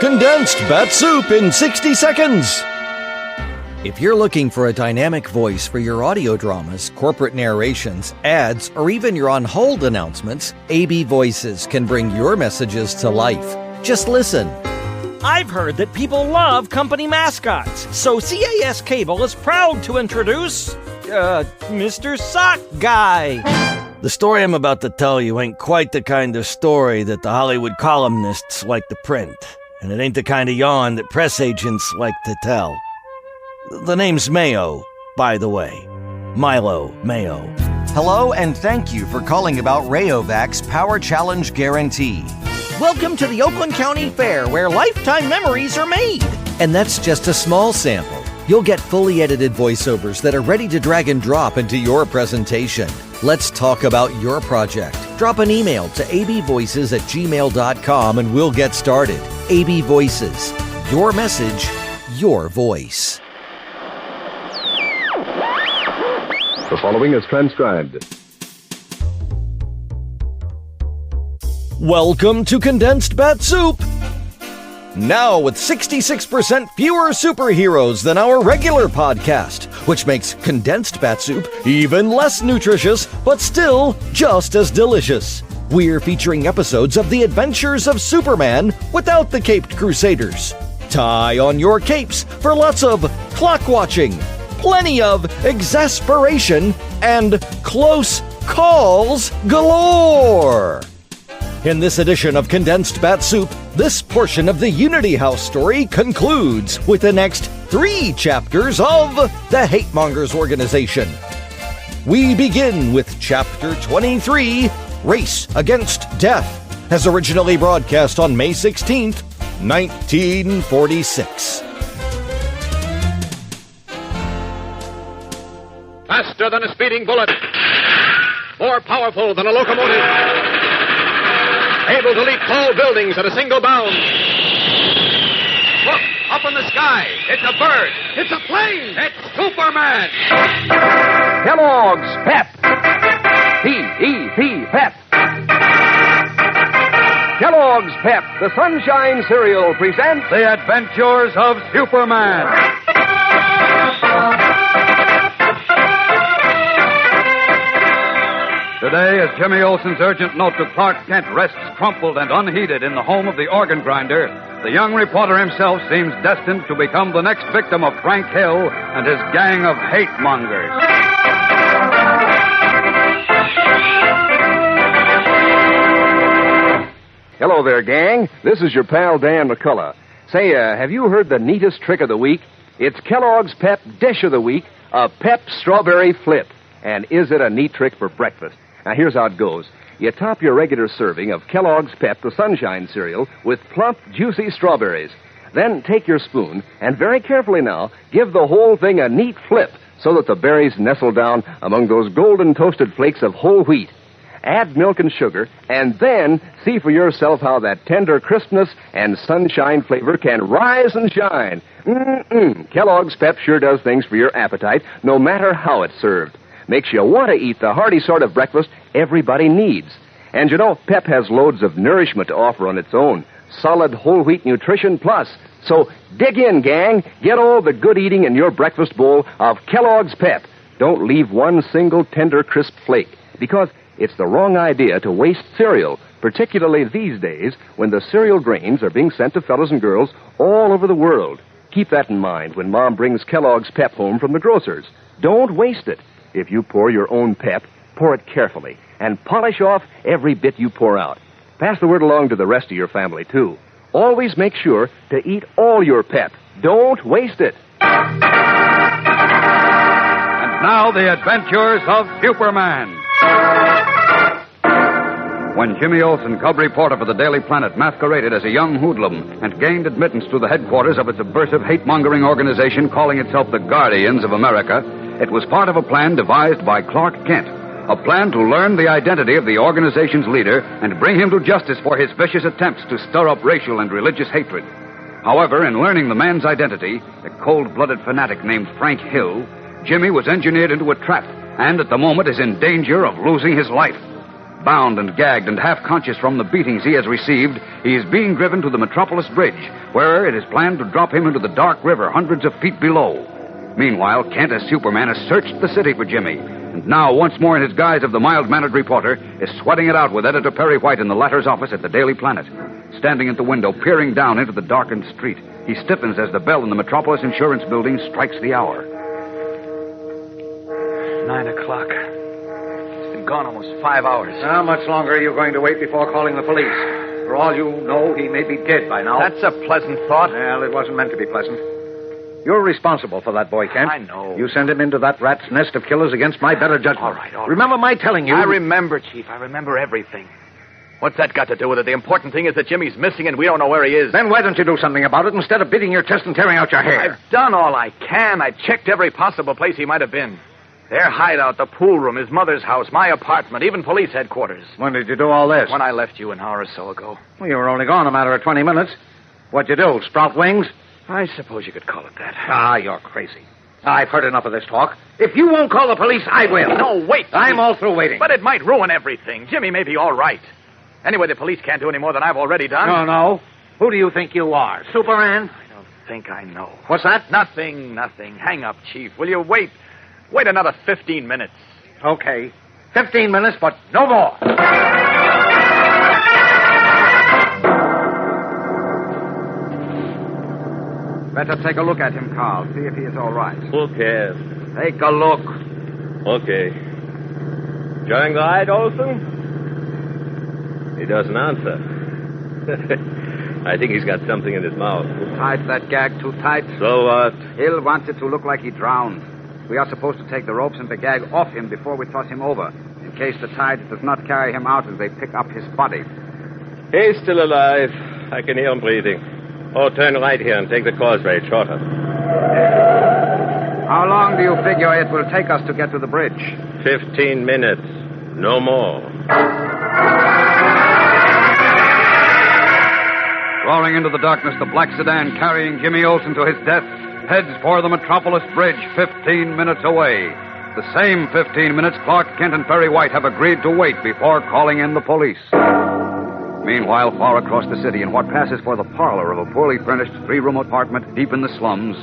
Condensed Bat-Supe in 60 seconds. If you're looking for a dynamic voice for your audio dramas, corporate narrations, ads, or even your on-hold announcements, AB Voices can bring your messages to life. Just listen. I've heard that people love company mascots, so CAS Cable is proud to introduce, Mr. Sock Guy. The story I'm about to tell you ain't quite the kind of story that the Hollywood columnists like to print, and it ain't the kind of yarn that press agents like to tell. The name's Mayo, by the way. Milo Mayo. Hello, and thank you for calling about Rayovac's Power Challenge Guarantee. Welcome to the Oakland County Fair, where lifetime memories are made. And that's just a small sample. You'll get fully edited voiceovers that are ready to drag and drop into your presentation. Let's talk about your project. Drop an email to abvoices@gmail.com and we'll get started. AB Voices. Your message, your voice. The following is transcribed. Welcome to Condensed Bat-Supe. Now with 66% fewer superheroes than our regular podcast, which makes Condensed Bat-Supe even less nutritious, but still just as delicious. We're featuring episodes of The Adventures of Superman without the Caped Crusaders. Tie on your capes for lots of clock watching, plenty of exasperation, and close calls galore. In this edition of Condensed Bat-Supe, this portion of the Unity House story concludes with the next 3 chapters of the Hate Mongers Organization. We begin with Chapter 23, Race Against Death, as originally broadcast on May 16th, 1946. Faster than a speeding bullet. More powerful than a locomotive. Able to leap tall buildings at a single bound. Look, up in the sky. It's a bird. It's a plane. It's Superman. Kellogg's Pep. P-E-P, Pep. Kellogg's Pep, the Sunshine Cereal, presents The Adventures of Superman. Today, as Jimmy Olsen's urgent note to Clark Kent rests crumpled and unheeded in the home of the organ grinder, the young reporter himself seems destined to become the next victim of Frank Hill and his gang of hate mongers. Hello there, gang. This is your pal Dan McCullough. Say, have you heard the neatest trick of the week? It's Kellogg's Pep Dish of the Week, a Pep Strawberry Flip. And is it a neat trick for breakfast? Now, here's how it goes. You top your regular serving of Kellogg's Pep, the Sunshine Cereal, with plump, juicy strawberries. Then take your spoon and very carefully now give the whole thing a neat flip so that the berries nestle down among those golden toasted flakes of whole wheat. Add milk and sugar, and then see for yourself how that tender crispness and sunshine flavor can rise and shine. Kellogg's Pep sure does things for your appetite, no matter how it's served. Makes you want to eat the hearty sort of breakfast everybody needs. And you know, Pep has loads of nourishment to offer on its own. Solid whole wheat nutrition plus. So dig in, gang. Get all the good eating in your breakfast bowl of Kellogg's Pep. Don't leave one single tender, crisp flake. Because it's the wrong idea to waste cereal, particularly these days when the cereal grains are being sent to fellas and girls all over the world. Keep that in mind when Mom brings Kellogg's Pep home from the grocer's. Don't waste it. If you pour your own Pep, pour it carefully and polish off every bit you pour out. Pass the word along to the rest of your family, too. Always make sure to eat all your Pep. Don't waste it. And now, the adventures of Superman. When Jimmy Olsen, cub reporter for the Daily Planet, masqueraded as a young hoodlum and gained admittance to the headquarters of a subversive hate-mongering organization calling itself the Guardians of America, it was part of a plan devised by Clark Kent, a plan to learn the identity of the organization's leader and bring him to justice for his vicious attempts to stir up racial and religious hatred. However, in learning the man's identity, a cold-blooded fanatic named Frank Hill, Jimmy was engineered into a trap and at the moment is in danger of losing his life. Bound and gagged and half-conscious from the beatings he has received, he is being driven to the Metropolis Bridge, where it is planned to drop him into the dark river hundreds of feet below. Meanwhile, Kent, as Superman, has searched the city for Jimmy, and now, once more in his guise of the mild-mannered reporter, is sweating it out with Editor Perry White in the latter's office at the Daily Planet. Standing at the window, peering down into the darkened street, he stiffens as the bell in the Metropolis Insurance Building strikes the hour. 9 o'clock. It's been gone almost 5 hours. How much longer are you going to wait before calling the police? For all you know, he may be dead by now. That's a pleasant thought. Well, it wasn't meant to be pleasant. You're responsible for that boy, Kent. I know. You sent him into that rat's nest of killers against my better judgment. All right. Remember my telling you... I remember, Chief. I remember everything. What's that got to do with it? The important thing is that Jimmy's missing and we don't know where he is. Then why don't you do something about it instead of beating your chest and tearing out your hair? I've done all I can. I've checked every possible place he might have been. Their hideout, the pool room, his mother's house, my apartment, even police headquarters. When did you do all this? When I left you an hour or so ago. Well, you were only gone a matter of 20 minutes. What'd you do, sprout wings? I suppose you could call it that. Ah, you're crazy. I've heard enough of this talk. If you won't call the police, I will. No, wait. I'm all through waiting. But it might ruin everything. Jimmy may be all right. Anyway, the police can't do any more than I've already done. No. Who do you think you are, Superman? I don't think I know. What's that? Nothing. Hang up, Chief. Will you wait? Wait another 15 minutes. Okay. 15 minutes, but no more. Better take a look at him, Carl. See if he is all right. Who cares? Take a look. Okay. Going the ride, Olsen? He doesn't answer. I think he's got something in his mouth. Too tight, that gag, too tight. So what? Hill wants it to look like he drowned. We are supposed to take the ropes and the gag off him before we toss him over, in case the tide does not carry him out as they pick up his body. He's still alive. I can hear him breathing. Oh, turn right here and take the causeway. It's shorter. How long do you figure it will take us to get to the bridge? 15 minutes. No more. Roaring into the darkness, the black sedan carrying Jimmy Olsen to his death heads for the Metropolis Bridge, 15 minutes away. The same 15 minutes Clark Kent and Perry White have agreed to wait before calling in the police. Meanwhile, far across the city, in what passes for the parlor of a poorly furnished three-room apartment deep in the slums,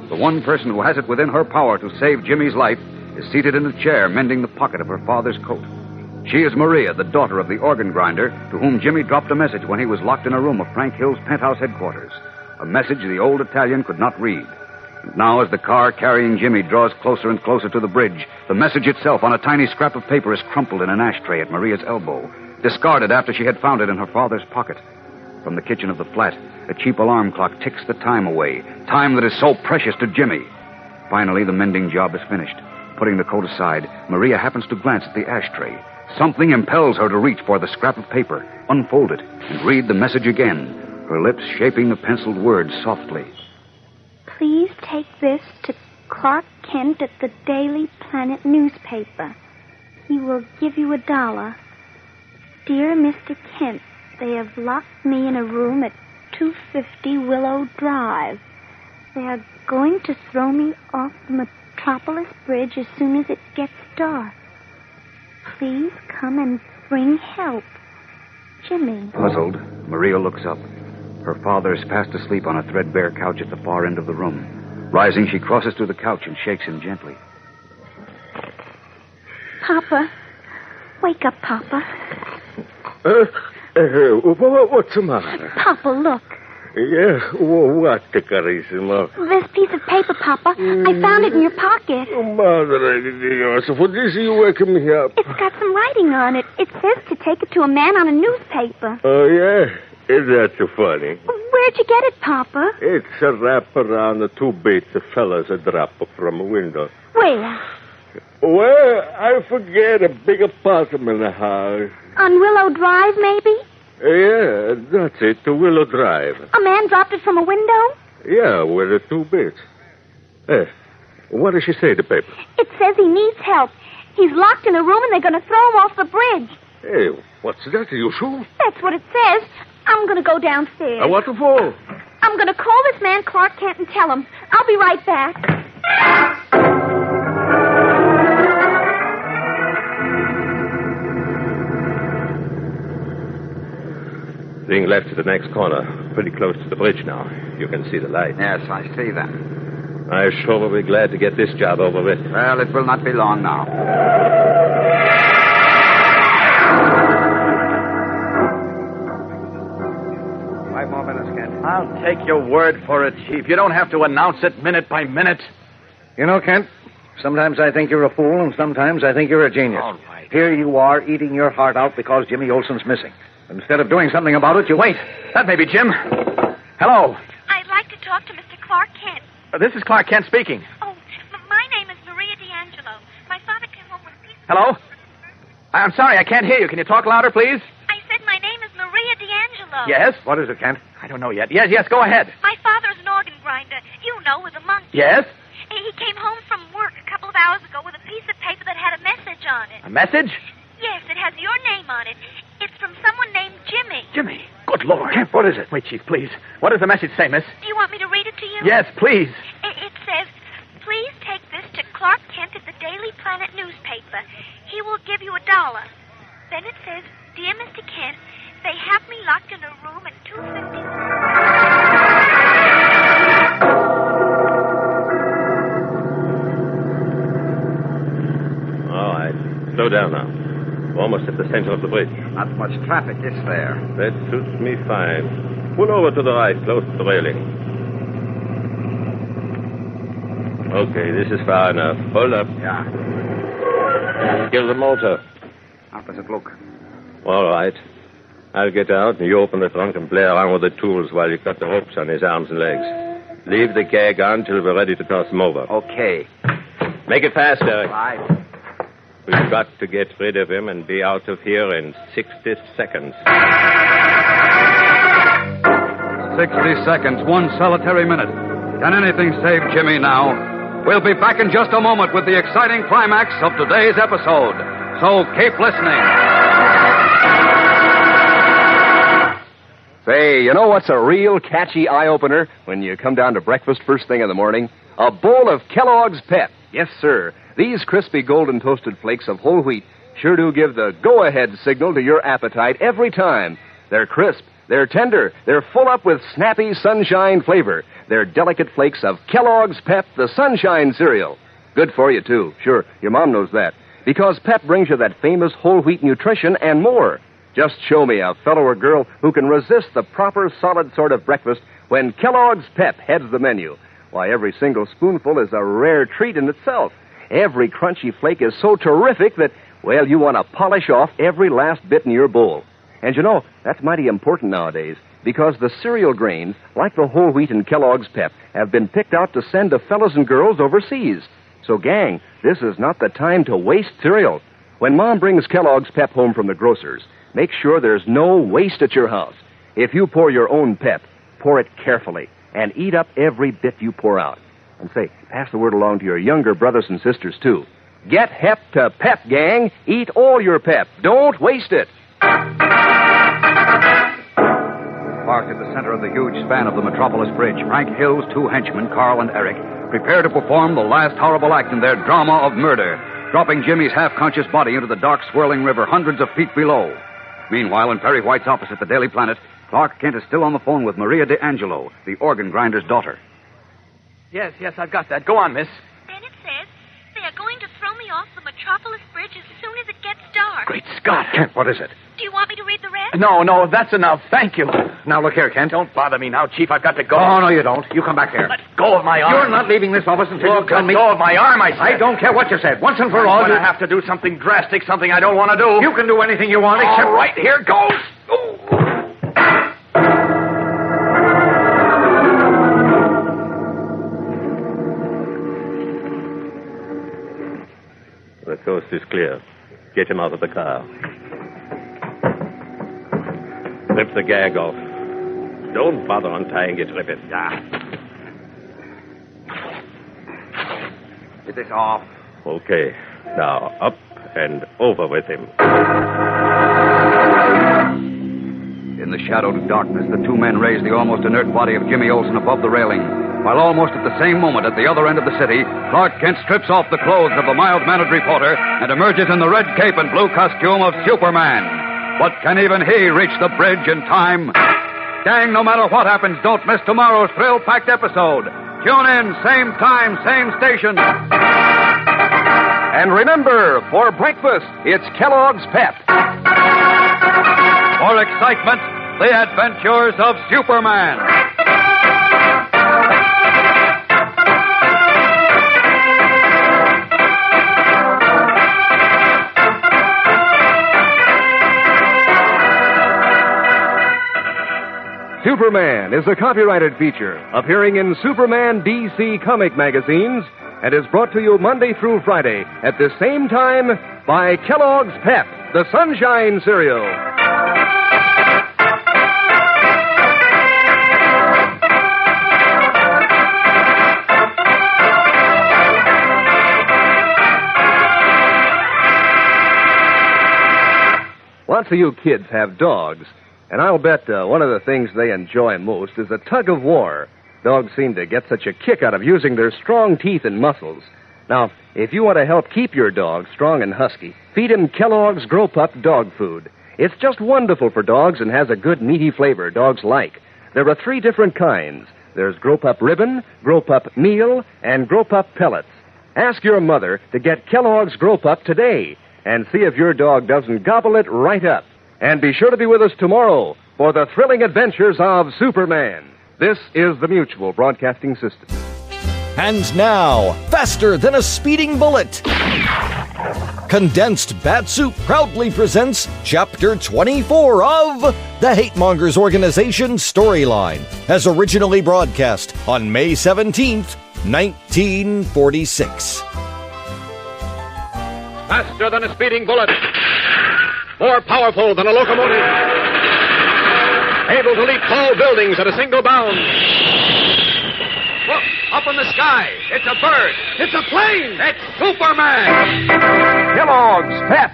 the one person who has it within her power to save Jimmy's life is seated in a chair mending the pocket of her father's coat. She is Maria, the daughter of the organ grinder, to whom Jimmy dropped a message when he was locked in a room of Frank Hill's penthouse headquarters. A message the old Italian could not read. And now, as the car carrying Jimmy draws closer and closer to the bridge, the message itself on a tiny scrap of paper is crumpled in an ashtray at Maria's elbow, discarded after she had found it in her father's pocket. From the kitchen of the flat, a cheap alarm clock ticks the time away, time that is so precious to Jimmy. Finally, the mending job is finished. Putting the coat aside, Maria happens to glance at the ashtray. Something impels her to reach for the scrap of paper, unfold it, and read the message again, her lips shaping the penciled words softly. Please take this to Clark Kent at the Daily Planet newspaper. He will give you $1. Dear Mr. Kent, they have locked me in a room at 250 Willow Drive. They are going to throw me off the Metropolis Bridge as soon as it gets dark. Please come and bring help. Jimmy. Puzzled, Maria looks up. Her father is fast asleep on a threadbare couch at the far end of the room. Rising, she crosses to the couch and shakes him gently. Papa. Wake up, Papa. What's the matter? Papa, look. Yeah, what, carissimo? This piece of paper, Papa. I found it in your pocket. Madre di Dios, for this you waking me up. It's got some writing on it. It says to take it to a man on a newspaper. Oh, yeah? Is that so funny? Where'd you get it, Papa? It's a wrap around the 2 bits the fellas a drop from a window. Where? Well, I forget, a big apartment in the house. On Willow Drive, maybe? Yeah, that's it, to Willow Drive. A man dropped it from a window? Yeah, with the 2 bits. Hey, what does she say, the paper? It says he needs help. He's locked in a room and they're going to throw him off the bridge. Hey, what's that? Are you sure? That's what it says. I'm going to go downstairs. What for? I'm going to call this man Clark Kent and tell him. I'll be right back. Swing left to the next corner. Pretty close to the bridge now. You can see the light. Yes, I see that. I sure will be glad to get this job over with. Well, it will not be long now. 5 more minutes, Kent. I'll take your word for it, Chief. You don't have to announce it minute by minute. You know, Kent, sometimes I think you're a fool, and sometimes I think you're a genius. All right. Here you are, eating your heart out because Jimmy Olsen's missing. Instead of doing something about it, you wait. That may be Jim. Hello. I'd like to talk to Mr. Clark Kent. This is Clark Kent speaking. Oh, my name is Maria D'Angelo. My father came home with a piece of... Hello? I'm sorry, I can't hear you. Can you talk louder, please? I said my name is Maria D'Angelo. Yes? What is it, Kent? I don't know yet. Yes, go ahead. My father's an organ grinder. You know, with a monkey. Yes? He came home from work a couple of hours ago with a piece of paper that had a message on it. A message? Yes, it has your name on it. It's from someone named Jimmy. Jimmy. Good Lord. Kent, what is it? Wait, Chief, please. What does the message say, miss? Do you want me to read it to you? Yes, please. It says, please take this to Clark Kent at the Daily Planet newspaper. He will give you $1. Then it says, dear Mr. Kent, they have me locked in a room at 250... All right. Slow down now. We're almost at the center of the bridge. Not much traffic, is there? That suits me fine. Pull over to the right, close to the railing. Okay, this is far enough. Hold up. Yeah. Give the motor. How does it look? All right. I'll get out and you open the trunk and play around with the tools while you cut the ropes on his arms and legs. Leave the gag on till we're ready to toss him over. Okay. Make it fast, Eric. Right. We've got to get rid of him and be out of here in 60 seconds. 60 seconds, one solitary minute. Can anything save Jimmy now? We'll be back in just a moment with the exciting climax of today's episode. So keep listening. Say, you know what's a real catchy eye-opener when you come down to breakfast first thing in the morning? A bowl of Kellogg's Pep. Yes, sir. These crispy golden toasted flakes of whole wheat sure do give the go-ahead signal to your appetite every time. They're crisp, they're tender, they're full up with snappy sunshine flavor. They're delicate flakes of Kellogg's Pep, the Sunshine cereal. Good for you, too. Sure, your mom knows that. Because Pep brings you that famous whole wheat nutrition and more. Just show me a fellow or girl who can resist the proper solid sort of breakfast when Kellogg's Pep heads the menu. Why, every single spoonful is a rare treat in itself. Every crunchy flake is so terrific that, well, you want to polish off every last bit in your bowl. And you know, that's mighty important nowadays, because the cereal grains, like the whole wheat and Kellogg's Pep, have been picked out to send to fellows and girls overseas. So, gang, this is not the time to waste cereal. When Mom brings Kellogg's Pep home from the grocer's, make sure there's no waste at your house. If you pour your own Pep, pour it carefully, and eat up every bit you pour out. And say, pass the word along to your younger brothers and sisters, too. Get hep to Pep, gang. Eat all your Pep. Don't waste it. Parked at the center of the huge span of the Metropolis Bridge, Frank Hill's two henchmen, Carl and Eric, prepare to perform the last horrible act in their drama of murder, dropping Jimmy's half-conscious body into the dark, swirling river hundreds of feet below. Meanwhile, in Perry White's office at the Daily Planet, Clark Kent is still on the phone with Maria D'Angelo, the organ grinder's daughter. Yes, I've got that. Go on, miss. Then it says they are going to throw me off the Metropolis Bridge as soon as it gets dark. Great Scott. Kent, what is it? Do you want me to read the rest? No, that's enough. Thank you. Now, look here, Kent. Don't bother me now, Chief. I've got to go. Oh, no, you don't. You come back here. Let go of my arm. You're not leaving this office until you tell me... Let go of my arm, I said. I don't care what you said. Once and for all, I'm going to have to do something drastic, something I don't want to do. You can do anything you want, except... All right, here goes. Ooh. The coast is clear. Get him out of the car. Rip the gag off. Don't bother untying it, rip it. Get this off. Okay. Now, up and over with him. In the shadowed darkness, the two men raised the almost inert body of Jimmy Olsen above the railing, while almost at the same moment at the other end of the city, Clark Kent strips off the clothes of the mild-mannered reporter and emerges in the red cape and blue costume of Superman. But can even he reach the bridge in time? Gang, no matter what happens, don't miss tomorrow's thrill-packed episode. Tune in, same time, same station. And remember, for breakfast, it's Kellogg's Pep. For excitement, the adventures of Superman. Superman is a copyrighted feature appearing in Superman DC comic magazines and is brought to you Monday through Friday at the same time by Kellogg's Pep, the Sunshine Cereal. Lots of you kids have dogs. And I'll bet one of the things they enjoy most is a tug of war. Dogs seem to get such a kick out of using their strong teeth and muscles. Now, if you want to help keep your dog strong and husky, feed him Kellogg's Grow Pup dog food. It's just wonderful for dogs and has a good meaty flavor dogs like. There are 3 different kinds. There's Grow Pup Ribbon, Grow Pup Meal, and Grow Pup Pellets. Ask your mother to get Kellogg's Grow Pup today and see if your dog doesn't gobble it right up. And be sure to be with us tomorrow for the thrilling adventures of Superman. This is the Mutual Broadcasting System. And now, faster than a speeding bullet, Condensed Bat-Supe proudly presents Chapter 24 of the Hate Mongers Organization storyline, as originally broadcast on May 17th, 1946. Faster than a speeding bullet. More powerful than a locomotive. Able to leap tall buildings at a single bound. Look, up in the sky. It's a bird. It's a plane. It's Superman. Kellogg's Pep.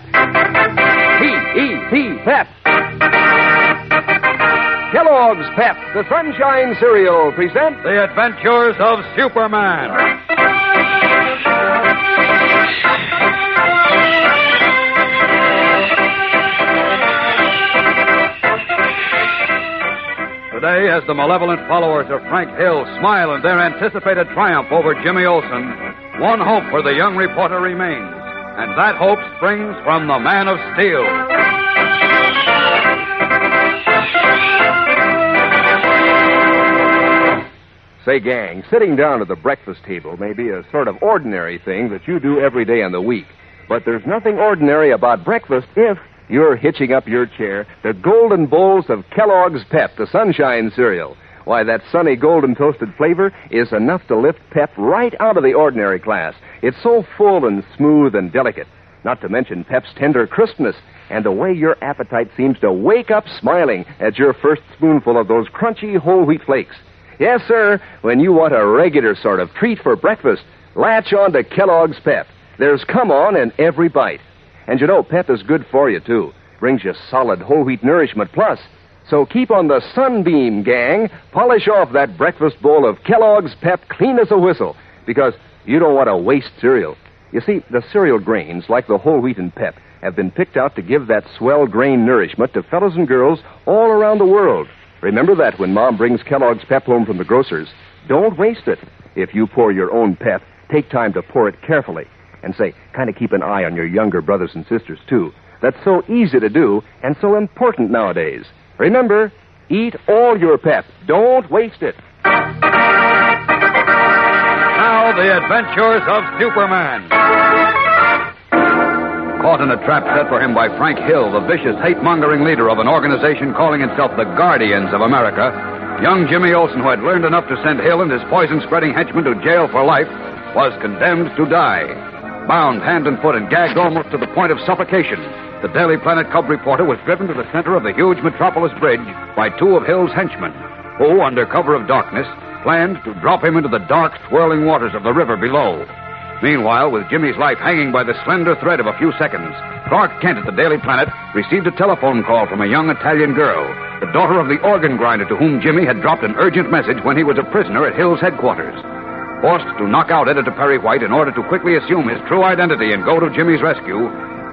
P-E-P, Pep. Kellogg's Pep, the Sunshine Cereal, present The Adventures of Superman. Today, as the malevolent followers of Frank Hill smile in their anticipated triumph over Jimmy Olsen, one hope for the young reporter remains, and that hope springs from the Man of Steel. Say, gang, sitting down at the breakfast table may be a sort of ordinary thing that you do every day in the week. But there's nothing ordinary about breakfast if you're hitching up your chair to golden bowls of Kellogg's Pep, the Sunshine Cereal. Why, that sunny golden toasted flavor is enough to lift Pep right out of the ordinary class. It's so full and smooth and delicate. Not to mention Pep's tender crispness and the way your appetite seems to wake up smiling at your first spoonful of those crunchy whole wheat flakes. Yes, sir, when you want a regular sort of treat for breakfast, latch on to Kellogg's Pep. There's come on in every bite. And you know, Pep is good for you, too. Brings you solid whole wheat nourishment plus. So keep on the sunbeam, gang. Polish off that breakfast bowl of Kellogg's Pep clean as a whistle, because you don't want to waste cereal. You see, the cereal grains, like the whole wheat and Pep, have been picked out to give that swell grain nourishment to fellows and girls all around the world. Remember that when Mom brings Kellogg's Pep home from the grocer's. Don't waste it. If you pour your own Pep, take time to pour it carefully. And say, kind of keep an eye on your younger brothers and sisters, too. That's so easy to do and so important nowadays. Remember, eat all your Pep. Don't waste it. Now, the adventures of Superman. Caught in a trap set for him by Frank Hill, the vicious hate-mongering leader of an organization calling itself the Guardians of America, young Jimmy Olsen, who had learned enough to send Hill and his poison-spreading henchmen to jail for life, was condemned to die. Bound hand and foot and gagged almost to the point of suffocation, the Daily Planet cub reporter was driven to the center of the huge Metropolis Bridge by 2 of Hill's henchmen, who, under cover of darkness, planned to drop him into the dark, swirling waters of the river below. Meanwhile, with Jimmy's life hanging by the slender thread of a few seconds, Clark Kent at the Daily Planet received a telephone call from a young Italian girl, the daughter of the organ grinder to whom Jimmy had dropped an urgent message when he was a prisoner at Hill's headquarters. Forced to knock out Editor Perry White in order to quickly assume his true identity and go to Jimmy's rescue,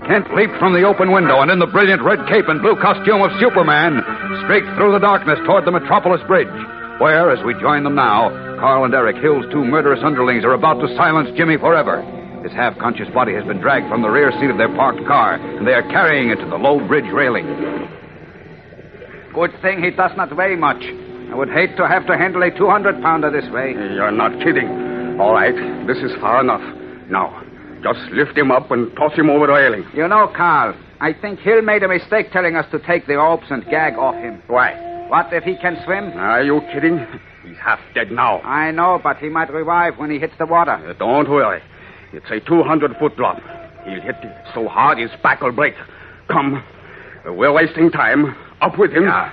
Kent leaped from the open window and in the brilliant red cape and blue costume of Superman, streaked through the darkness toward the Metropolis Bridge, where, as we join them now, Carl and Eric, Hill's two murderous underlings, are about to silence Jimmy forever. His half-conscious body has been dragged from the rear seat of their parked car, and they are carrying it to the low bridge railing. Good thing he does not weigh much. I would hate to have to handle a 200-pounder this way. You're not kidding. All right, this is far enough. Now, just lift him up and toss him over the railing. You know, Carl, I think Hill made a mistake telling us to take the ropes and gag off him. Why? What if he can swim? Are you kidding? He's half dead now. I know, but he might revive when he hits the water. Don't worry. It's a 200-foot drop. He'll hit it so hard his back will break. Come. We're wasting time. Up with him. Yeah.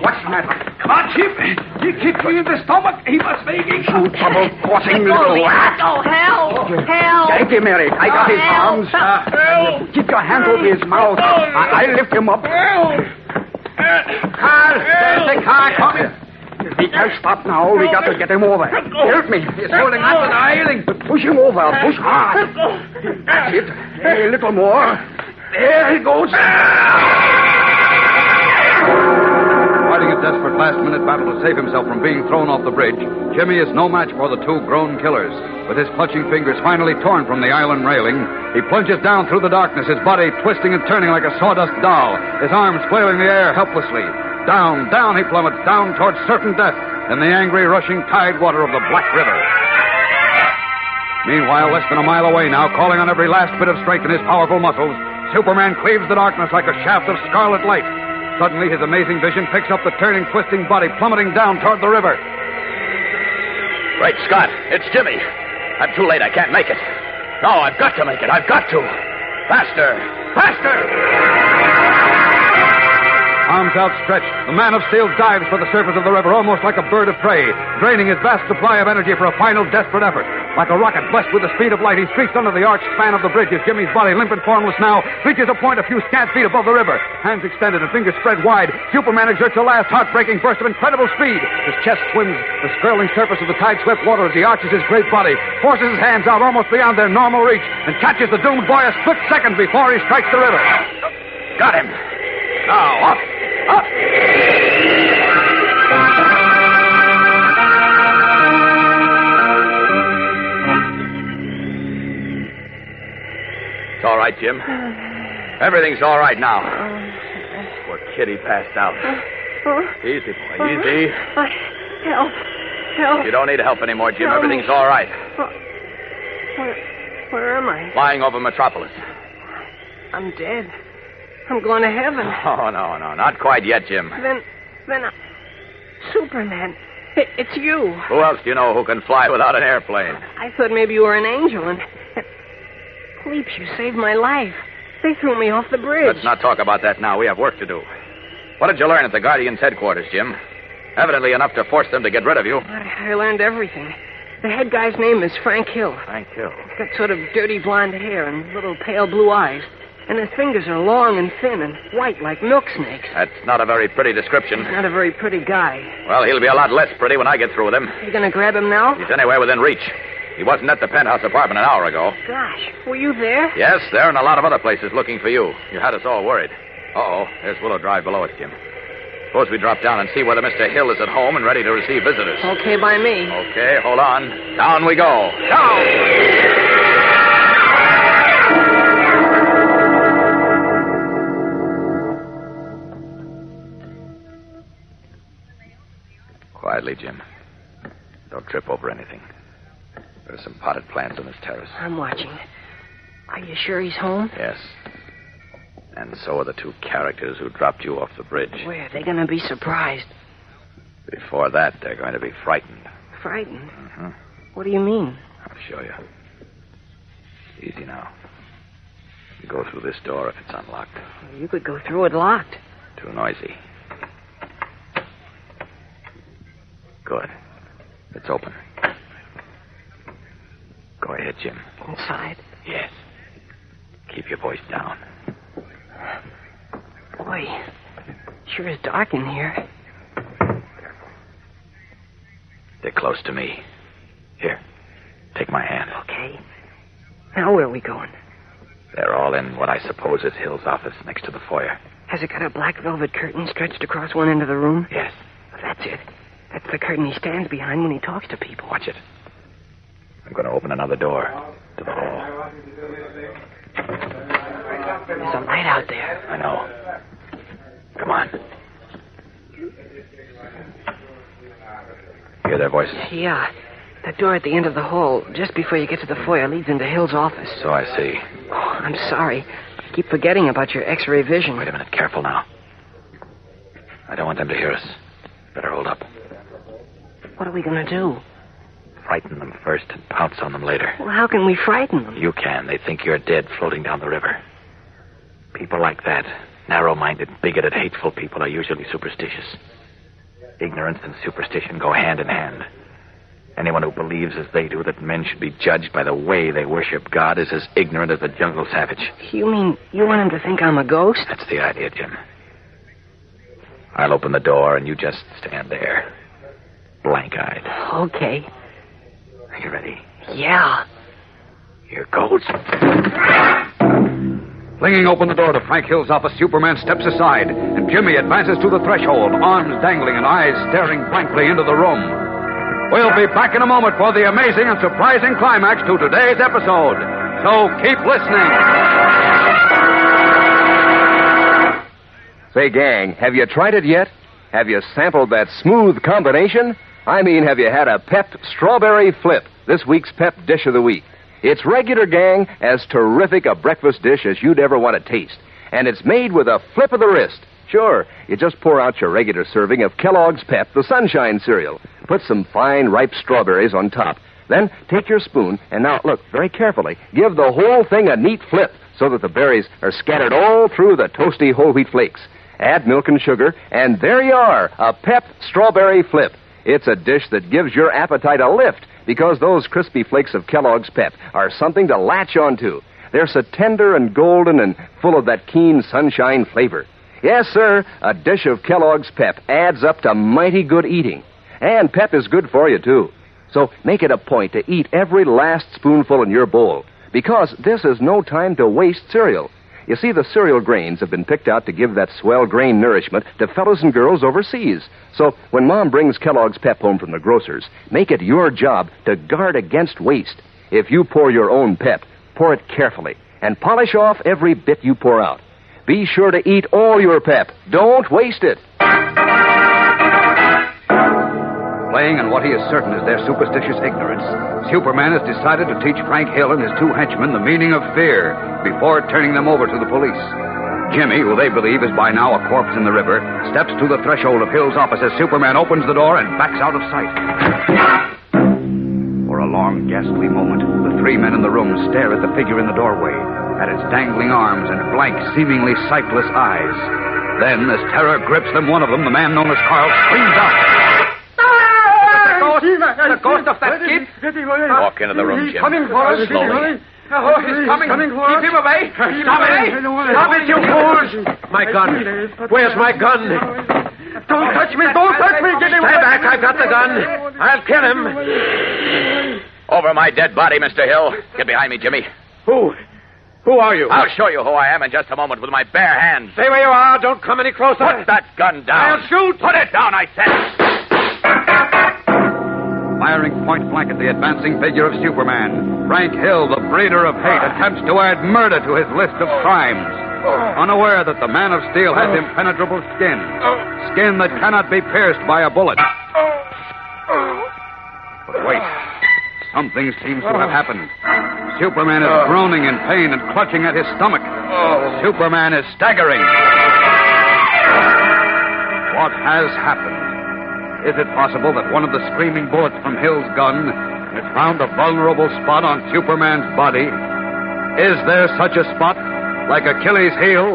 What's the matter? Come on, Chip. He kicked me in the stomach. He must be in trouble crossing little rat. Oh, help! Help! Take him, Eric. I got his arms. Keep your hand over his mouth. I'll lift him up. Carl, there's the car coming. If he can't stop now, we got to get him over. Help me. He's holding on to the railing. Push him over. Push hard. That's it. A little more. There he goes. Fighting a desperate last-minute battle to save himself from being thrown off the bridge, Jimmy is no match for the two grown killers. With his clutching fingers finally torn from the island railing, he plunges down through the darkness, his body twisting and turning like a sawdust doll, his arms flailing the air helplessly. Down, down he plummets, down towards certain death in the angry, rushing tide water of the Black River. Meanwhile, less than a mile away now, calling on every last bit of strength in his powerful muscles, Superman cleaves the darkness like a shaft of scarlet light. Suddenly, his amazing vision picks up the turning, twisting body plummeting down toward the river. Great Scott, it's Jimmy. I'm too late. I can't make it. No, I've got to make it. I've got to. Faster! Faster! Arms outstretched, the man of steel dives for the surface of the river almost like a bird of prey, draining his vast supply of energy for a final desperate effort. Like a rocket blessed with the speed of light, he streaks under the arched span of the bridge as Jimmy's body, limp and formless now, reaches a point a few scant feet above the river. Hands extended and fingers spread wide, Superman exerts a last heartbreaking burst of incredible speed. His chest swims the swirling surface of the tide-swept water as he arches his great body, forces his hands out almost beyond their normal reach, and catches the doomed boy a split second before he strikes the river. Got him. Now, up! Up! It's all right, Jim. Everything's all right now. Poor Kitty passed out. Easy, boy, easy. Help. Help. You don't need help anymore, Jim. Everything's all right. Where am I? Flying over Metropolis. I'm dead. I'm going to heaven. Oh, no. Not quite yet, Jim. Then, Superman, it's you. Who else do you know who can fly without an airplane? I thought maybe you were an angel, and Bleeps, you saved my life. They threw me off the bridge. Let's not talk about that now. We have work to do. What did you learn at the Guardian's headquarters, Jim? Evidently enough to force them to get rid of you. I learned everything. The head guy's name is Frank Hill. Frank Hill? He's got sort of dirty blonde hair and little pale blue eyes. And his fingers are long and thin and white like milk snakes. That's not a very pretty description. He's not a very pretty guy. Well, he'll be a lot less pretty when I get through with him. You going to grab him now? He's anywhere within reach. He wasn't at the penthouse apartment an hour ago. Gosh, were you there? Yes, there and a lot of other places looking for you. You had us all worried. Uh-oh, there's Willow Drive below us, Jim. Suppose we drop down and see whether Mr. Hill is at home and ready to receive visitors. Okay by me. Okay, hold on. Down we go. Down! Quietly, Jim. Don't trip over anything. There are some potted plants on this terrace. I'm watching. Are you sure he's home? Yes. And so are the two characters who dropped you off the bridge. Where? They're going to be surprised. Before that, they're going to be frightened. Frightened? Mm-hmm. What do you mean? I'll show you. Easy now. Go through this door if it's unlocked. You could go through it locked. Too noisy. Good. It's open. Go ahead, Jim. Inside? Yes. Keep your voice down. Boy, sure is dark in here. They're close to me. Here, take my hand. Okay. Now where are we going? They're all in what I suppose is Hill's office next to the foyer. Has it got a black velvet curtain stretched across one end of the room? Yes. That's it. That's the curtain he stands behind when he talks to people. Watch it. I'm going to open another door to the hall. There's a light out there. I know. Come on. Hear their voices? Yeah. That door at the end of the hall, just before you get to the foyer, leads into Hill's office. So I see. Oh, I'm sorry. I keep forgetting about your X-ray vision. Wait a minute. Careful now. I don't want them to hear us. Better hold up. What are we going to do? Frighten them first and pounce on them later. Well, how can we frighten them? You can. They think you're dead floating down the river. People like that, narrow-minded, bigoted, hateful people, are usually superstitious. Ignorance and superstition go hand in hand. Anyone who believes as they do that men should be judged by the way they worship God is as ignorant as a jungle savage. You mean you want him to think I'm a ghost? That's the idea, Jim. I'll open the door and you just stand there, blank-eyed. Okay. Are you ready? Yeah. Here goes. Flinging open the door to Frank Hill's office, Superman steps aside, and Jimmy advances to the threshold, arms dangling and eyes staring blankly into the room. We'll be back in a moment for the amazing and surprising climax to today's episode. So keep listening. Say, gang, have you tried it yet? Have you sampled that smooth combination? I mean, have you had a Pep Strawberry Flip, this week's Pep Dish of the Week? It's regular, gang, as terrific a breakfast dish as you'd ever want to taste. And it's made with a flip of the wrist. Sure, you just pour out your regular serving of Kellogg's Pep, the Sunshine cereal. Put some fine, ripe strawberries on top. Then take your spoon, and now, look, very carefully, give the whole thing a neat flip so that the berries are scattered all through the toasty whole wheat flakes. Add milk and sugar, and there you are, a Pep Strawberry Flip. It's a dish that gives your appetite a lift because those crispy flakes of Kellogg's Pep are something to latch onto. They're so tender and golden and full of that keen sunshine flavor. Yes, sir, a dish of Kellogg's Pep adds up to mighty good eating. And Pep is good for you, too. So make it a point to eat every last spoonful in your bowl because this is no time to waste cereal. You see, the cereal grains have been picked out to give that swell grain nourishment to fellows and girls overseas. So when Mom brings Kellogg's Pep home from the grocer's, make it your job to guard against waste. If you pour your own Pep, pour it carefully and polish off every bit you pour out. Be sure to eat all your Pep. Don't waste it. Playing on what he is certain is their superstitious ignorance, Superman has decided to teach Frank Hill and his two henchmen the meaning of fear before turning them over to the police. Jimmy, who they believe is by now a corpse in the river, steps to the threshold of Hill's office as Superman opens the door and backs out of sight. For a long, ghastly moment, the three men in the room stare at the figure in the doorway, at its dangling arms and blank, seemingly sightless eyes. Then, as terror grips them, one of them, the man known as Carl, screams out. The ghost of that kid? Walk into the room, Jim. Coming for us. Slowly. Oh, he's coming for us. Keep him away. Stop it. Stop it, you fools. My gun. Where's my gun? Don't touch me. Don't touch me. Get him. Stand back. I've got the gun. I'll kill him. Over my dead body, Mr. Hill. Get behind me, Jimmy. Who are you? I'll show you who I am in just a moment with my bare hands. Stay where you are. Don't come any closer. Put that gun down. I'll shoot. Put it down, I said. Firing point blank at the advancing figure of Superman, Frank Hill, the breeder of hate, attempts to add murder to his list of crimes, unaware that the Man of Steel has impenetrable skin that cannot be pierced by a bullet. But wait, something seems to have happened. Superman is groaning in pain and clutching at his stomach. Superman is staggering. What has happened? Is it possible that one of the screaming bullets from Hill's gun has found a vulnerable spot on Superman's body? Is there such a spot, like Achilles' heel?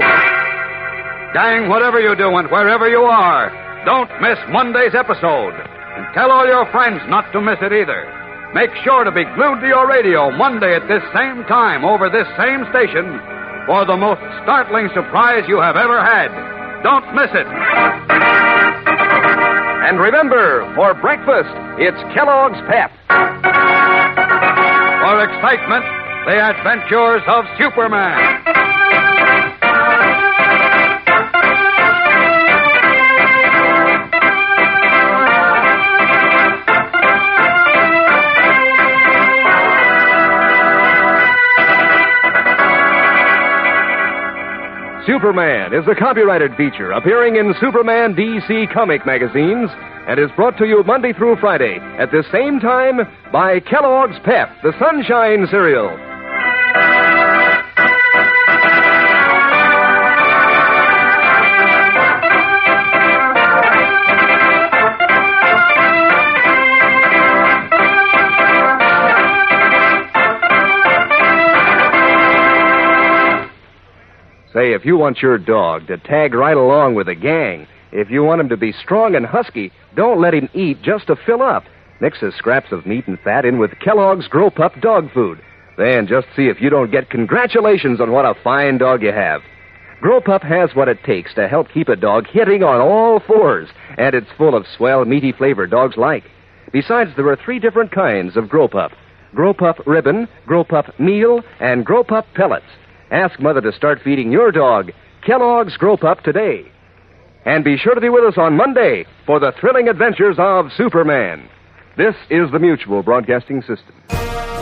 Gang, whatever you do and wherever you are, don't miss Monday's episode. And tell all your friends not to miss it either. Make sure to be glued to your radio Monday at this same time over this same station for the most startling surprise you have ever had. Don't miss it. And remember, for breakfast, it's Kellogg's Pep. For excitement, The Adventures of Superman. Superman is a copyrighted feature appearing in Superman DC comic magazines and is brought to you Monday through Friday at the same time by Kellogg's Pep, the Sunshine Cereal. Say, if you want your dog to tag right along with the gang, if you want him to be strong and husky, don't let him eat just to fill up. Mix his scraps of meat and fat in with Kellogg's Grow Pup dog food. Then just see if you don't get congratulations on what a fine dog you have. Grow Pup has what it takes to help keep a dog hitting on all fours, and it's full of swell, meaty flavor dogs like. Besides, there are 3 different kinds of Grow Pup. Grow Pup Ribbon, Grow Pup Meal, and Grow Pup Pellets. Ask Mother to start feeding your dog Kellogg's Grow Pup today. And be sure to be with us on Monday for the thrilling adventures of Superman. This is the Mutual Broadcasting System.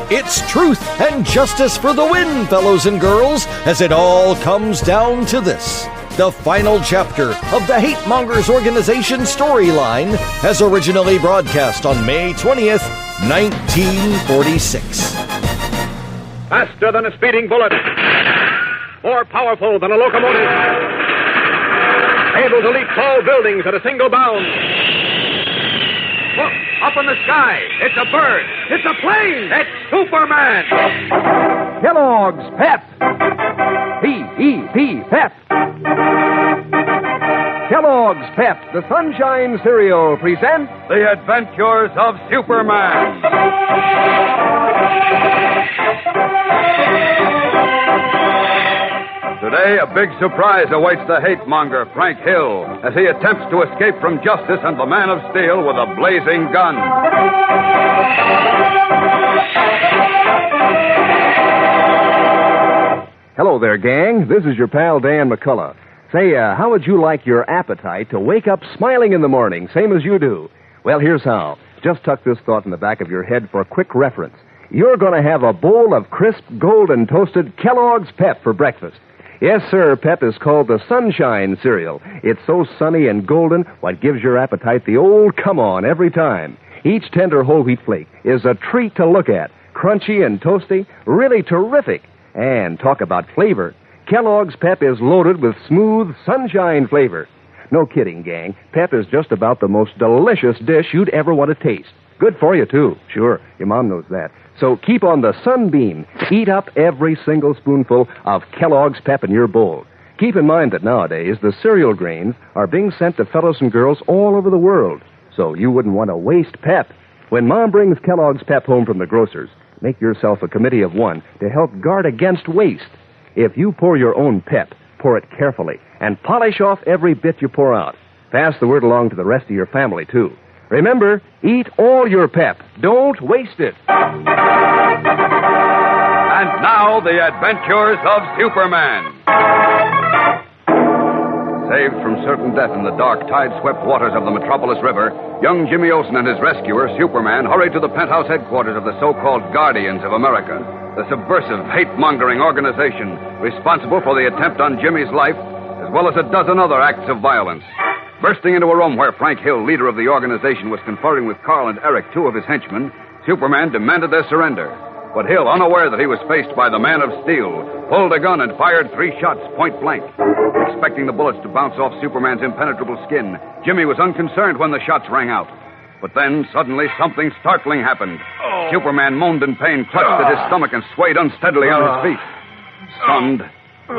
It's truth and justice for the win, fellows and girls, as it all comes down to this. The final chapter of the Hate Mongers Organization storyline, as originally broadcast on May 20th, 1946. Faster than a speeding bullet. More powerful than a locomotive. Able to leap tall buildings at a single bound. Look, up in the sky. It's a bird. It's a plane. It's Superman. Kellogg's Pep. P-E-P, Pep. Kellogg's Pep, the Sunshine Cereal, presents The Adventures of Superman. Today, a big surprise awaits the hate monger, Frank Hill, as he attempts to escape from justice and the Man of Steel with a blazing gun. Hello there, gang. This is your pal, Dan McCullough. Say, how would you like your appetite to wake up smiling in the morning, same as you do? Well, here's how. Just tuck this thought in the back of your head for a quick reference. You're going to have a bowl of crisp, golden toasted Kellogg's Pep for breakfast. Yes, sir, Pep is called the Sunshine Cereal. It's so sunny and golden, what gives your appetite the old come-on every time. Each tender whole wheat flake is a treat to look at. Crunchy and toasty, really terrific. And talk about flavor. Kellogg's Pep is loaded with smooth, sunshine flavor. No kidding, gang. Pep is just about the most delicious dish you'd ever want to taste. Good for you, too. Sure, your mom knows that. So keep on the sunbeam. Eat up every single spoonful of Kellogg's Pep in your bowl. Keep in mind that nowadays the cereal grains are being sent to fellows and girls all over the world. So you wouldn't want to waste Pep. When Mom brings Kellogg's Pep home from the grocer's, make yourself a committee of one to help guard against waste. If you pour your own Pep, pour it carefully and polish off every bit you pour out. Pass the word along to the rest of your family, too. Remember, eat all your Pep. Don't waste it. And now, the adventures of Superman. Saved from certain death in the dark, tide-swept waters of the Metropolis River, young Jimmy Olsen and his rescuer, Superman, hurried to the penthouse headquarters of the so-called Guardians of America, the subversive, hate-mongering organization responsible for the attempt on Jimmy's life, as well as a dozen other acts of violence. Bursting into a room where Frank Hill, leader of the organization, was conferring with Carl and Eric, 2 of his henchmen, Superman demanded their surrender. But Hill, unaware that he was faced by the Man of Steel, pulled a gun and fired 3 shots point blank. Expecting the bullets to bounce off Superman's impenetrable skin, Jimmy was unconcerned when the shots rang out. But then, suddenly, something startling happened. Superman moaned in pain, clutched at his stomach, and swayed unsteadily on his feet. Stunned,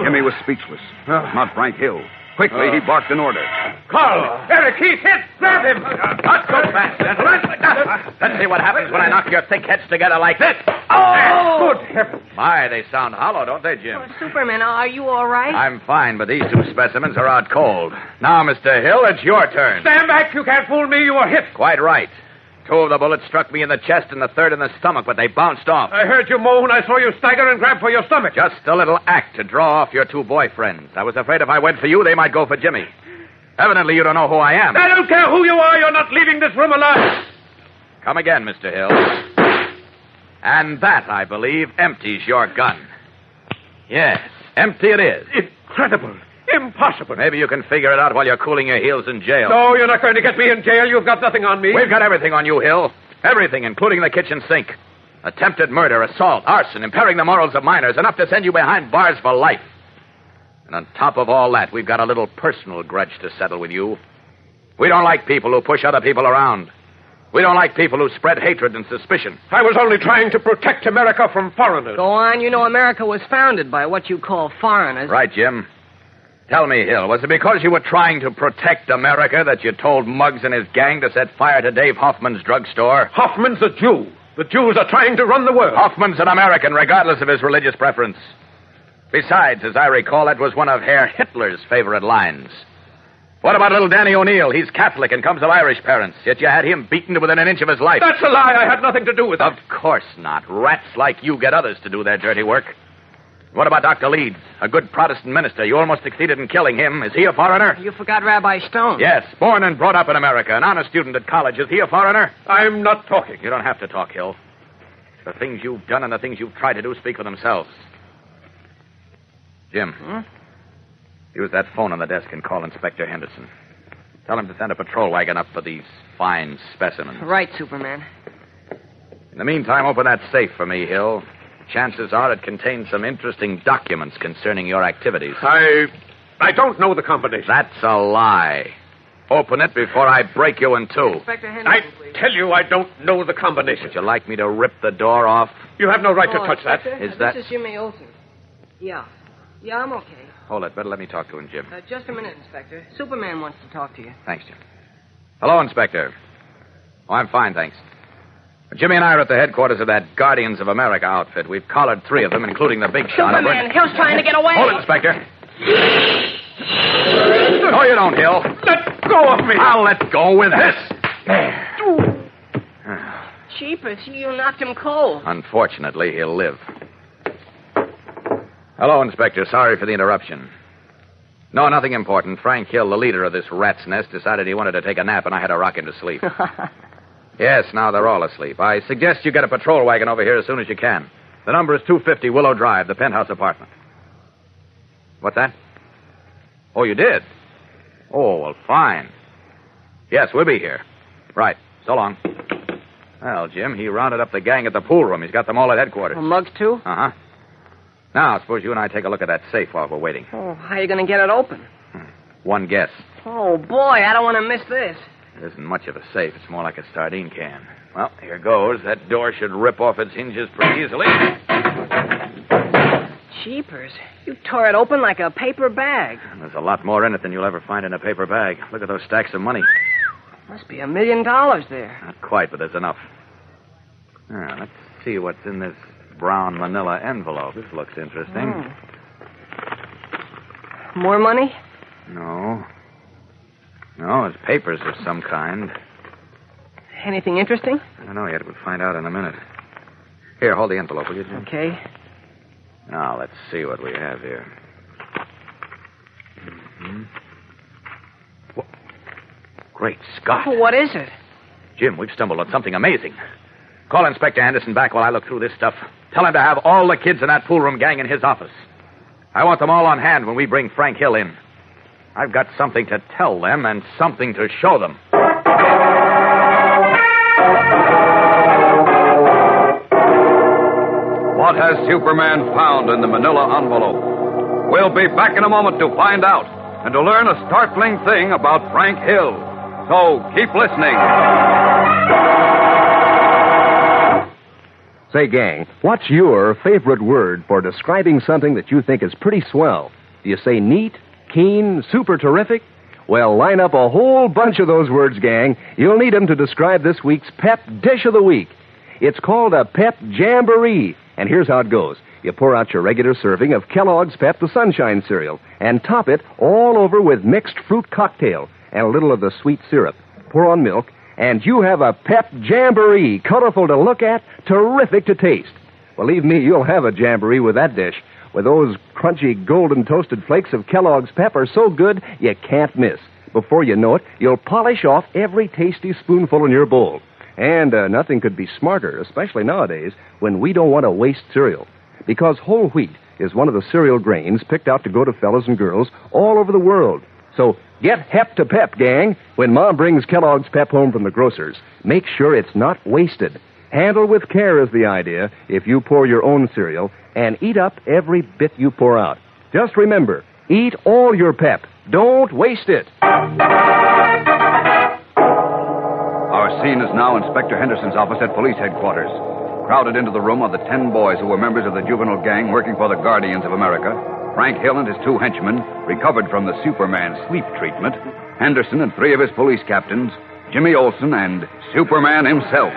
Jimmy was speechless. Not Frank Hill. Quickly, he barked an order. Carl! Eric, he's hit! Grab him! Not so fast, gentlemen. Let's see what happens when I knock your thick heads together like this. Oh! Good heavens. My, they sound hollow, don't they, Jim? Superman, are you all right? I'm fine, but these 2 specimens are out cold. Now, Mr. Hill, it's your turn. Stand back. You can't fool me. You were hit. Quite right. 2 of the bullets struck me in the chest and the third in the stomach, but they bounced off. I heard you moan. I saw you stagger and grab for your stomach. Just a little act to draw off your 2 boyfriends. I was afraid if I went for you, they might go for Jimmy. Evidently, you don't know who I am. I don't care who you are. You're not leaving this room alive. Come again, Mr. Hill. And that, I believe, empties your gun. Yes, empty it is. Incredible. Impossible. Maybe you can figure it out while you're cooling your heels in jail. No, you're not going to get me in jail. You've got nothing on me. We've got everything on you, Hill. Everything, including the kitchen sink. Attempted murder, assault, arson, impairing the morals of minors, enough to send you behind bars for life. And on top of all that, we've got a little personal grudge to settle with you. We don't like people who push other people around. We don't like people who spread hatred and suspicion. I was only trying to protect America from foreigners. Go on. You know America was founded by what you call foreigners. Right, Jim. Tell me, Hill, was it because you were trying to protect America that you told Muggs and his gang to set fire to Dave Hoffman's drugstore? Hoffman's a Jew. The Jews are trying to run the world. Hoffman's an American, regardless of his religious preference. Besides, as I recall, that was one of Herr Hitler's favorite lines. What about little Danny O'Neill? He's Catholic and comes of Irish parents, yet you had him beaten to within an inch of his life. That's a lie. I had nothing to do with it. Of course not. Rats like you get others to do their dirty work. What about Dr. Leeds, a good Protestant minister? You almost succeeded in killing him. Is he a foreigner? You forgot Rabbi Stone. Yes, born and brought up in America, an honest student at college. Is he a foreigner? I'm not talking. You don't have to talk, Hill. The things you've done and the things you've tried to do speak for themselves. Jim, use that phone on the desk and call Inspector Henderson. Tell him to send a patrol wagon up for these fine specimens. Right, Superman. In the meantime, open that safe for me, Hill. Chances are it contains some interesting documents concerning your activities. I don't know the combination. That's a lie. Open it before I break you in two. Inspector Henderson, please. Tell you I don't know the combination. Would you like me to rip the door off? You have no right to touch Inspector, that. Is that... This is Jimmy Olsen. Yeah, I'm okay. Hold it. Better let me talk to him, Jim. Just a minute, Inspector. Superman wants to talk to you. Thanks, Jim. Hello, Inspector. Oh, I'm fine, thanks. Jimmy and I are at the headquarters of that Guardians of America outfit. We've collared 3 of them, including the big shot. Superman, Hill's trying to get away. Hold it, Inspector. No, you don't, Hill. Let go of me. I'll let go with this. There. Jeepers, you knocked him cold. Unfortunately, he'll live. Hello, Inspector. Sorry for the interruption. No, nothing important. Frank Hill, the leader of this rat's nest, decided he wanted to take a nap, and I had to rock him to sleep. Yes, now they're all asleep. I suggest you get a patrol wagon over here as soon as you can. The number is 250 Willow Drive, the penthouse apartment. What's that? Oh, you did? Oh, well, fine. Yes, we'll be here. Right. So long. Well, Jim, he rounded up the gang at the pool room. He's got them all at headquarters. Well, Muggs, too? Uh-huh. Now, suppose you and I take a look at that safe while we're waiting. Oh, how are you going to get it open? One guess. Oh, boy, I don't want to miss this. It isn't much of a safe. It's more like a sardine can. Well, here goes. That door should rip off its hinges pretty easily. Jeepers. You tore it open like a paper bag. And there's a lot more in it than you'll ever find in a paper bag. Look at those stacks of money. Must be $1 million there. Not quite, but there's enough. Now, let's see what's in this brown manila envelope. This looks interesting. More money? No, it's papers of some kind. Anything interesting? I don't know yet. We'll find out in a minute. Here, hold the envelope, will you, Jim? Okay. Now, let's see what we have here. Great Scott. Oh, what is it? Jim, we've stumbled on something amazing. Call Inspector Anderson back while I look through this stuff. Tell him to have all the kids in that pool room gang in his office. I want them all on hand when we bring Frank Hill in. I've got something to tell them and something to show them. What has Superman found in the manila envelope? We'll be back in a moment to find out and to learn a startling thing about Frank Hill. So keep listening. Say, gang, what's your favorite word for describing something that you think is pretty swell? Do you say neat, keen, super terrific? Well, line up a whole bunch of those words, gang. You'll need them to describe this week's Pep Dish of the Week. It's called a Pep Jamboree, and here's how it goes. You pour out your regular serving of Kellogg's Pep the Sunshine cereal and top it all over with mixed fruit cocktail and a little of the sweet syrup. Pour on milk, and you have a pep jamboree, colorful to look at, terrific to taste. Believe me, you'll have a jamboree with that dish, where those crunchy golden toasted flakes of Kellogg's Pep are so good you can't miss. Before you know it, you'll polish off every tasty spoonful in your bowl. And nothing could be smarter, especially nowadays, when we don't want to waste cereal. Because whole wheat is one of the cereal grains picked out to go to fellas and girls all over the world. So get hep to pep, gang. When Mom brings Kellogg's Pep home from the grocer's, make sure it's not wasted. Handle with care is the idea if you pour your own cereal, and eat up every bit you pour out. Just remember, eat all your pep. Don't waste it. Our scene is now Inspector Henderson's office at police headquarters. Crowded into the room are the 10 boys who were members of the juvenile gang working for the Guardians of America. Frank Hill and his 2 henchmen, recovered from the Superman sleep treatment. Henderson and 3 of his police captains, Jimmy Olsen and Superman himself.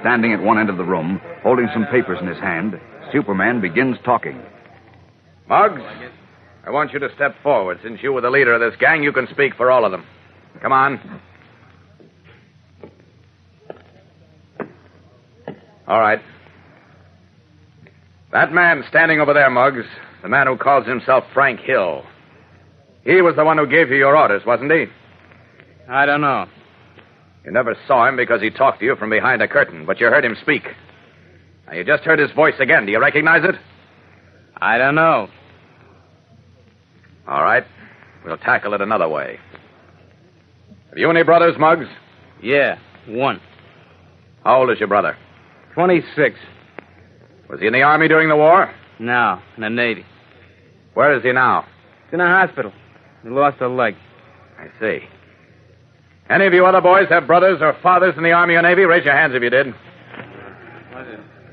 Standing at one end of the room, holding some papers in his hand, Superman begins talking. Muggs, I want you to step forward. Since you were the leader of this gang, you can speak for all of them. Come on. All right. That man standing over there, Muggs, the man who calls himself Frank Hill. He was the one who gave you your orders, wasn't he? I don't know. You never saw him because he talked to you from behind a curtain, but you heard him speak. Now, you just heard his voice again. Do you recognize it? I don't know. All right. We'll tackle it another way. Have you any brothers, Muggs? Yeah, 1. How old is your brother? 26. Was he in the Army during the war? No, in the Navy. Where is he now? He's in a hospital. He lost a leg. I see. Any of you other boys have brothers or fathers in the Army or Navy? Raise your hands if you did.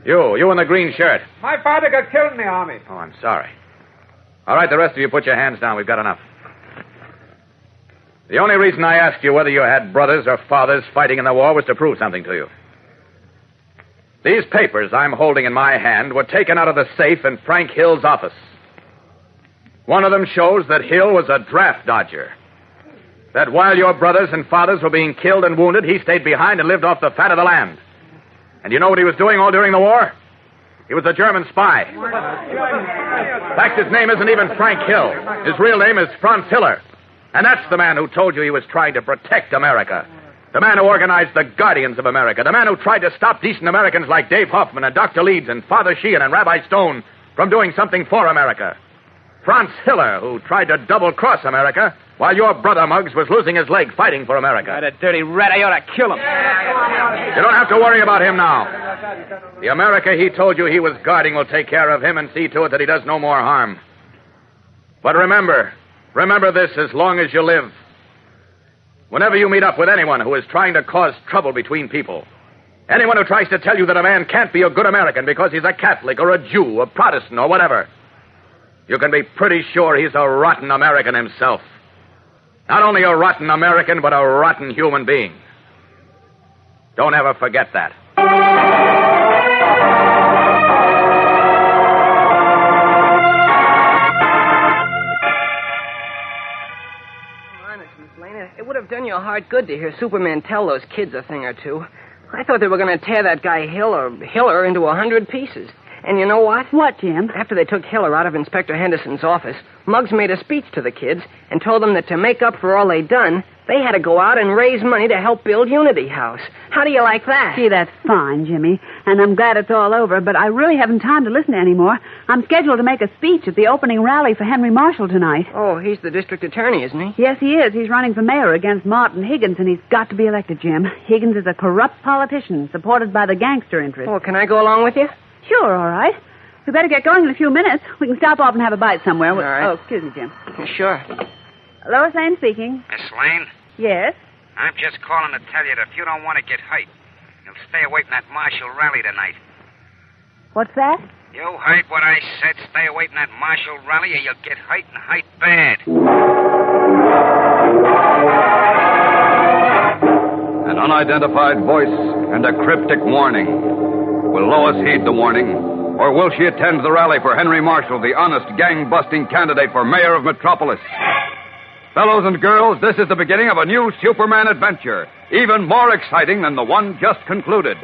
You in the green shirt. My father got killed in the Army. Oh, I'm sorry. All right, the rest of you put your hands down. We've got enough. The only reason I asked you whether you had brothers or fathers fighting in the war was to prove something to you. These papers I'm holding in my hand were taken out of the safe in Frank Hill's office. One of them shows that Hill was a draft dodger. That while your brothers and fathers were being killed and wounded, he stayed behind and lived off the fat of the land. And you know what he was doing all during the war? He was a German spy. In fact, his name isn't even Frank Hill. His real name is Franz Hiller. And that's the man who told you he was trying to protect America. The man who organized the Guardians of America. The man who tried to stop decent Americans like Dave Hoffman and Dr. Leeds and Father Sheehan and Rabbi Stone from doing something for America. Franz Hiller, who tried to double-cross America while your brother, Muggs, was losing his leg fighting for America. That dirty rat, I ought to kill him. You don't have to worry about him now. The America he told you he was guarding will take care of him and see to it that he does no more harm. But remember this as long as you live. Whenever you meet up with anyone who is trying to cause trouble between people, anyone who tries to tell you that a man can't be a good American because he's a Catholic or a Jew, a Protestant or whatever, you can be pretty sure he's a rotten American himself. Not only a rotten American, but a rotten human being. Don't ever forget that. Honest, Miss Lane, it would have done you a heart good to hear Superman tell those kids a thing or two. I thought they were going to tear that guy Hiller into 100 pieces. And you know what? What, Jim? After they took Hiller out of Inspector Henderson's office, Muggs made a speech to the kids and told them that to make up for all they'd done, they had to go out and raise money to help build Unity House. How do you like that? Gee, that's fine, Jimmy. And I'm glad it's all over, but I really haven't time to listen anymore. I'm scheduled to make a speech at the opening rally for Henry Marshall tonight. Oh, he's the district attorney, isn't he? Yes, he is. He's running for mayor against Martin Higgins, and he's got to be elected, Jim. Higgins is a corrupt politician supported by the gangster interest. Oh, can I go along with you? Sure, all right. We better get going in a few minutes. We can stop off and have a bite somewhere. All right. Oh, excuse me, Jim. Sure. Lois Lane speaking. Miss Lane? Yes? I'm just calling to tell you that if you don't want to get hurt, you'll stay away from that Marshall rally tonight. What's that? You heard what I said. Stay away from that Marshall rally or you'll get hurt and hurt bad. An unidentified voice and a cryptic warning. Will Lois heed the warning, or will she attend the rally for Henry Marshall, the honest, gang-busting candidate for mayor of Metropolis? Fellows and girls, this is the beginning of a new Superman adventure, even more exciting than the one just concluded.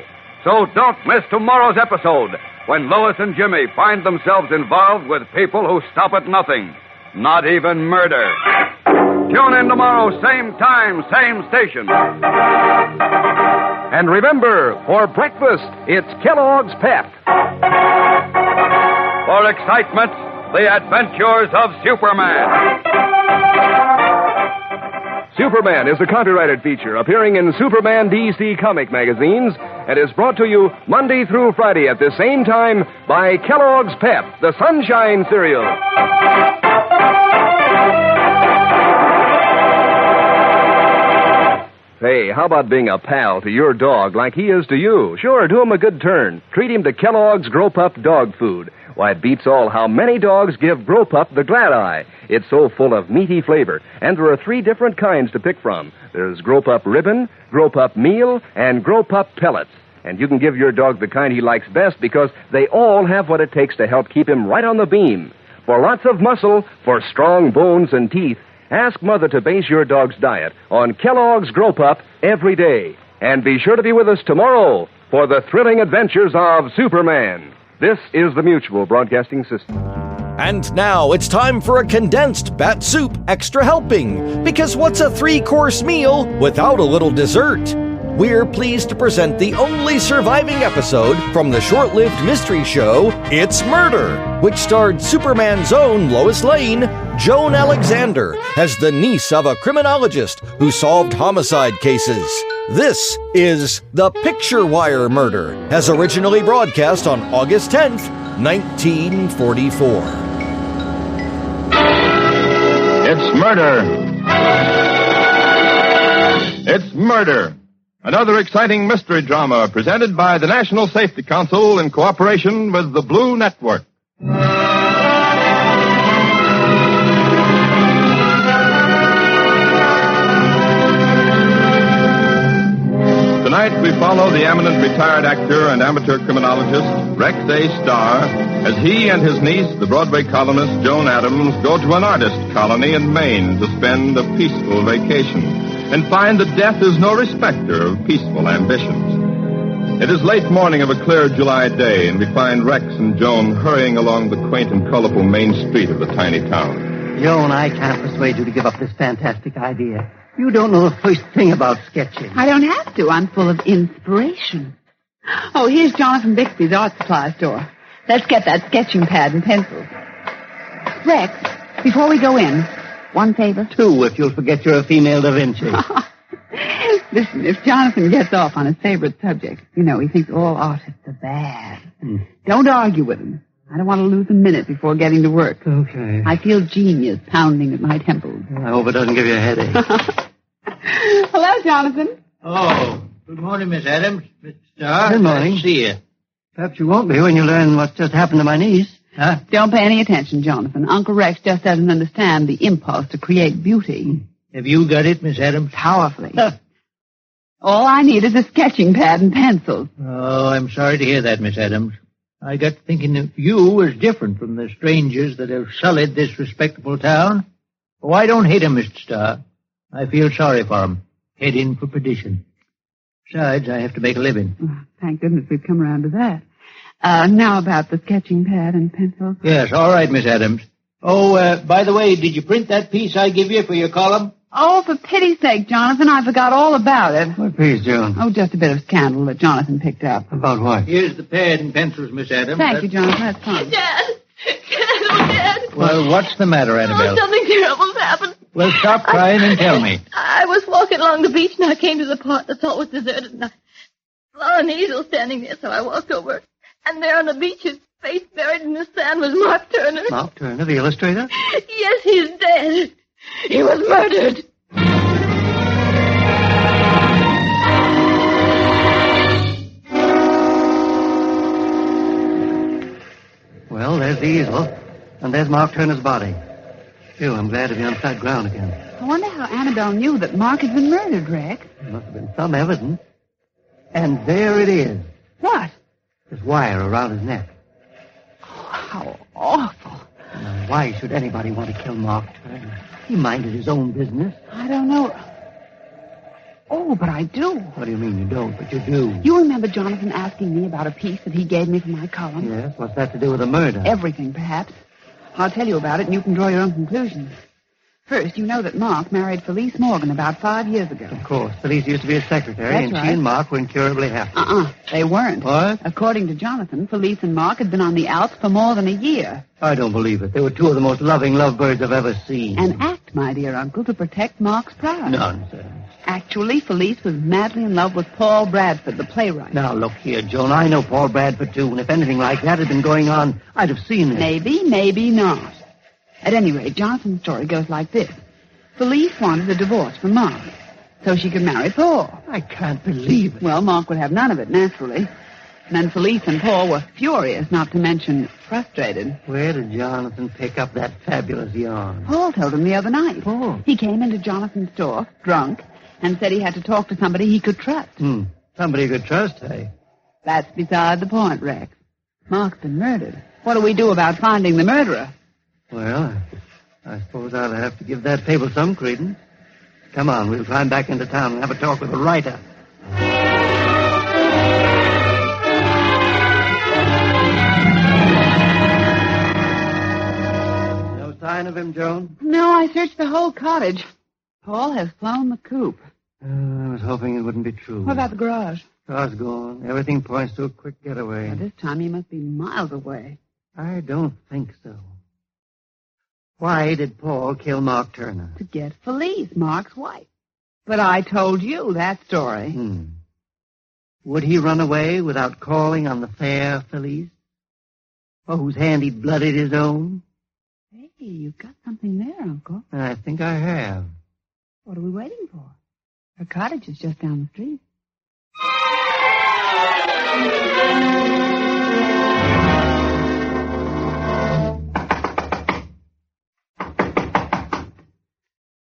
So don't miss tomorrow's episode, when Lois and Jimmy find themselves involved with people who stop at nothing, not even murder. Tune in tomorrow, same time, same station. And remember, for breakfast, it's Kellogg's Pep. For excitement, the adventures of Superman. Superman is a copyrighted feature appearing in Superman DC comic magazines and is brought to you Monday through Friday at the same time by Kellogg's Pep, the Sunshine Cereal. Hey, how about being a pal to your dog like he is to you? Sure, do him a good turn. Treat him to Kellogg's Grow Pup dog food. Why, it beats all how many dogs give Grow Pup the glad eye. It's so full of meaty flavor, and there are 3 different kinds to pick from. There's Grow Pup Ribbon, Grow Pup Meal, and Grow Pup Pellets. And you can give your dog the kind he likes best because they all have what it takes to help keep him right on the beam. For lots of muscle, for strong bones and teeth, ask Mother to base your dog's diet on Kellogg's Grow Pup every day. And be sure to be with us tomorrow for the thrilling adventures of Superman. This is the Mutual Broadcasting System. And now it's time for a Condensed Bat-Supe extra helping. Because what's a 3-course meal without a little dessert? We're pleased to present the only surviving episode from the short-lived mystery show, It's Murder, which starred Superman's own Lois Lane, Joan Alexander, as the niece of a criminologist who solved homicide cases. This is The Picture Wire Murder, as originally broadcast on August 10th, 1944. It's murder. It's murder. Another exciting mystery drama presented by the National Safety Council in cooperation with the Blue Network. Tonight we follow the eminent retired actor and amateur criminologist Rex A. Starr as he and his niece, the Broadway columnist Joan Adams, go to an artist colony in Maine to spend a peaceful vacation and find that death is no respecter of peaceful ambitions. It is late morning of a clear July day, and we find Rex and Joan hurrying along the quaint and colorful main street of the tiny town. Joan, I can't persuade you to give up this fantastic idea. You don't know the first thing about sketching. I don't have to. I'm full of inspiration. Oh, here's Jonathan Bixby's art supply store. Let's get that sketching pad and pencils. Rex, before we go in, one favor? 2, if you'll forget you're a female Da Vinci. Listen, if Jonathan gets off on his favorite subject, you know, he thinks all artists are bad. Don't argue with him. I don't want to lose a minute before getting to work. Okay. I feel genius pounding at my temples. I hope it doesn't give you a headache. Hello, Jonathan. Oh, good morning, Miss Adams. Mr. Starr. Good morning. Nice to see you. Perhaps you won't be when you learn what's just happened to my niece. Huh? Don't pay any attention, Jonathan. Uncle Rex just doesn't understand the impulse to create beauty. Have you got it, Miss Adams? Powerfully. All I need is a sketching pad and pencils. Oh, I'm sorry to hear that, Miss Adams. I got thinking of you as different from the strangers that have sullied this respectable town. Oh, I don't hate 'em, Mr. Starr. I feel sorry for 'em. Heading for perdition. Besides, I have to make a living. Oh, thank goodness we've come around to that. Now about the sketching pad and pencils. Yes, all right, Miss Adams. Oh, by the way, did you print that piece I give you for your column? Oh, for pity's sake, Jonathan, I forgot all about it. What piece, Joan? Oh, just a bit of scandal that Jonathan picked up. About what? Here's the pad and pencils, Miss Adams. Thank you, Jonathan. That's fine. Dad! Dad! Well, what's the matter, Annabelle? Oh, something terrible's happened. Well, stop crying and tell me. I was walking along the beach, and I came to the part that I thought was deserted, and I saw an easel standing there, so I walked over. And there on the beach, his face buried in the sand, was Mark Turner. Mark Turner, the illustrator? Yes, he's dead. He was murdered. Well, there's the easel, and there's Mark Turner's body. Phew, I'm glad to be on flat ground again. I wonder how Annabelle knew that Mark had been murdered, Rex. There must have been some evidence. And there it is. What? This wire around his neck. Oh, how awful. Now, why should anybody want to kill Mark Turner? He minded his own business. I don't know. Oh, but I do. What do you mean you don't, but you do? You remember Jonathan asking me about a piece that he gave me for my column? Yes, what's that to do with a murder? Everything, perhaps. I'll tell you about it, and you can draw your own conclusions. First, you know that Mark married Felice Morgan about 5 years ago. Of course. Felice used to be his secretary, That's and right. she and Mark were incurably happy. They weren't. What? According to Jonathan, Felice and Mark had been on the Alps for more than a year. I don't believe it. They were two of the most loving lovebirds I've ever seen. An act, my dear uncle, to protect Mark's pride. Nonsense. Actually, Felice was madly in love with Paul Bradford, the playwright. Now, look here, Joan. I know Paul Bradford, too, and if anything like that had been going on, I'd have seen it. Maybe, maybe not. At any rate, Jonathan's story goes like this. Felice wanted a divorce from Mark, so she could marry Paul. I can't believe it. Well, Mark would have none of it, naturally. And then Felice and Paul were furious, not to mention frustrated. Where did Jonathan pick up that fabulous yarn? Paul told him the other night. Paul? He came into Jonathan's store, drunk, and said he had to talk to somebody he could trust. Somebody you could trust, eh? That's beside the point, Rex. Mark's been murdered. What do we do about finding the murderer? Well, I suppose I'll have to give that fable some credence. Come on, we'll climb back into town and have a talk with the writer. No sign of him, Joan? No, I searched the whole cottage. Paul has flown the coop. I was hoping it wouldn't be true. What about the garage? Car's gone. Everything points to a quick getaway. Well, this time he must be miles away. I don't think so. Why did Paul kill Mark Turner? To get Felice, Mark's wife. But I told you that story. Would he run away without calling on the fair Felice? For whose hand he blooded his own? Hey, you've got something there, Uncle. I think I have. What are we waiting for? Her cottage is just down the street.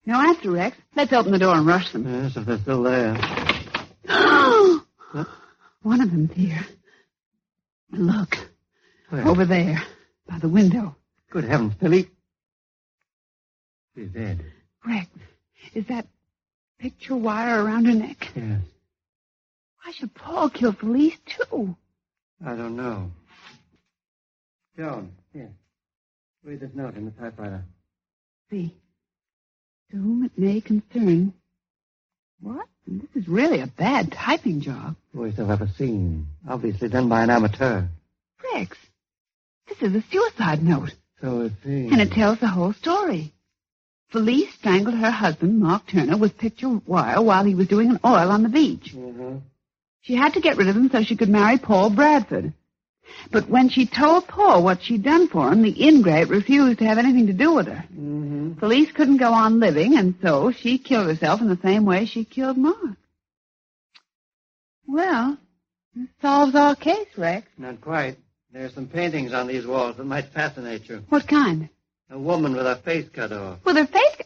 No answer, Rex. Let's open the door and rush them. Yes, if they're still there. One of them's here. Look. Where? Over there, by the window. Good heavens, Billy. She's dead. Rex, is that picture wire around her neck? Yes. Why should Paul kill Felice, too? I don't know. Joan, here. Read this note in the typewriter. See. To whom it may concern. What? This is really a bad typing job. Worst I've ever seen. Obviously done by an amateur. Rex, this is a suicide note. So it seems. And it tells the whole story. Felice strangled her husband, Mark Turner, with picture wire while he was doing an oil on the beach. She had to get rid of him so she could marry Paul Bradford. But when she told Paul what she'd done for him, the ingrate refused to have anything to do with her. Felice couldn't go on living, and so she killed herself in the same way she killed Mark. Well, this solves our case, Rex. Not quite. There's some paintings on these walls that might fascinate you. What kind? A woman with her face cut off. With her face?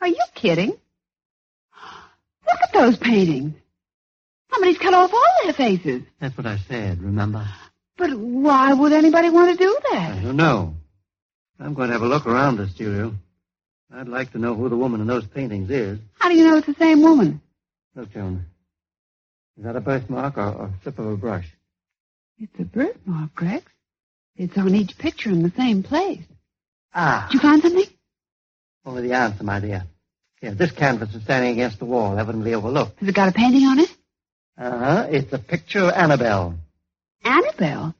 Are you kidding? Look at those paintings. Somebody's cut off all their faces. That's what I said, remember? But why would anybody want to do that? I don't know. I'm going to have a look around the studio. I'd like to know who the woman in those paintings is. How do you know it's the same woman? Look, Joan. Is that a birthmark or a slip of a brush? It's a birthmark, Rex. It's on each picture in the same place. Ah. Did you find something? Only the answer, my dear. Here, this canvas is standing against the wall, evidently overlooked. Has it got a painting on it? Uh-huh. It's a picture of Annabelle. Annabelle?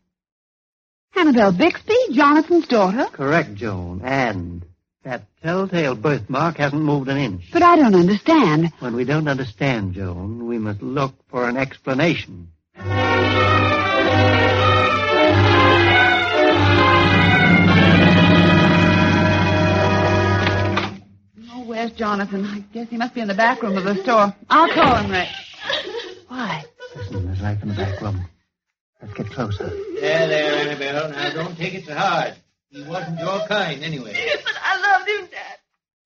Annabelle Bixby, Jonathan's daughter? Correct, Joan. And that telltale birthmark hasn't moved an inch. But I don't understand. When we don't understand, Joan, we must look for an explanation. Oh, where's Jonathan? I guess he must be in the back room of the store. I'll call him, Rex. Why? Listen, there's light in the back room. Let's get closer. There, Annabelle. Now, don't take it so hard. He wasn't your kind, anyway. But I loved him, Dad.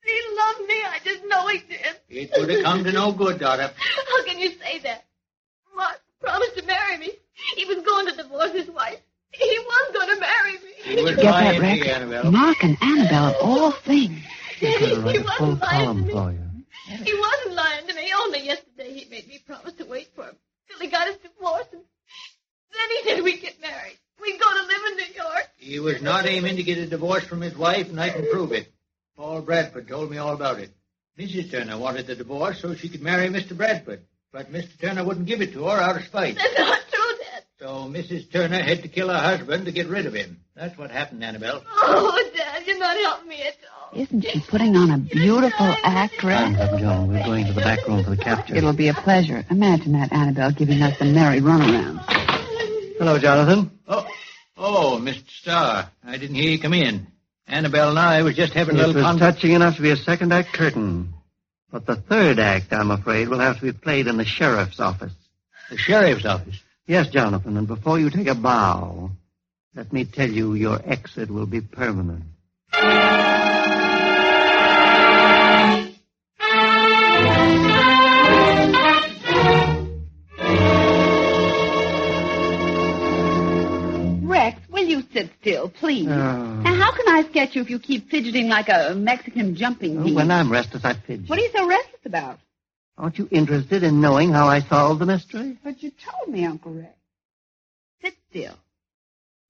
He loved me. I just know he did. It would have come to no good, daughter. How can you say that? Mark promised to marry me. He was going to divorce his wife. He was going to marry me. He was Get that, lying to Rex? you, Annabelle. Mark and Annabelle of all things. He's going to write a full wasn't lying column to me. for you. He wasn't lying to me. Only yesterday he made me promise to wait for him till he got his divorce. And then he said we'd get married. We'd go to live in New York. He was not aiming to get a divorce from his wife, and I can prove it. Paul Bradford told me all about it. Mrs. Turner wanted the divorce so she could marry Mr. Bradford, but Mr. Turner wouldn't give it to her out of spite. That's not true, Dad. So Mrs. Turner had to kill her husband to get rid of him. That's what happened, Annabelle. Oh, Dad, you're not helping me at all. Isn't she putting on a beautiful act, Rex? Time's up, Joan. We're going to the back room for the capture. It'll be a pleasure. Imagine that, Annabelle, giving us a merry runaround. Hello, Jonathan. Oh, Mr. Starr, I didn't hear you come in. Annabelle and I was just having a It little was touching enough to be a second act curtain. But the third act, I'm afraid, will have to be played in the sheriff's office. The sheriff's office? Yes, Jonathan, and before you take a bow, let me tell you your exit will be permanent. Rex, will you sit still, please? Now, how can I sketch you if you keep fidgeting like a Mexican jumping bee? When I'm restless, I fidget. What are you so restless about? Aren't you interested in knowing how I solved the mystery? But you told me, Uncle Rex. Sit still.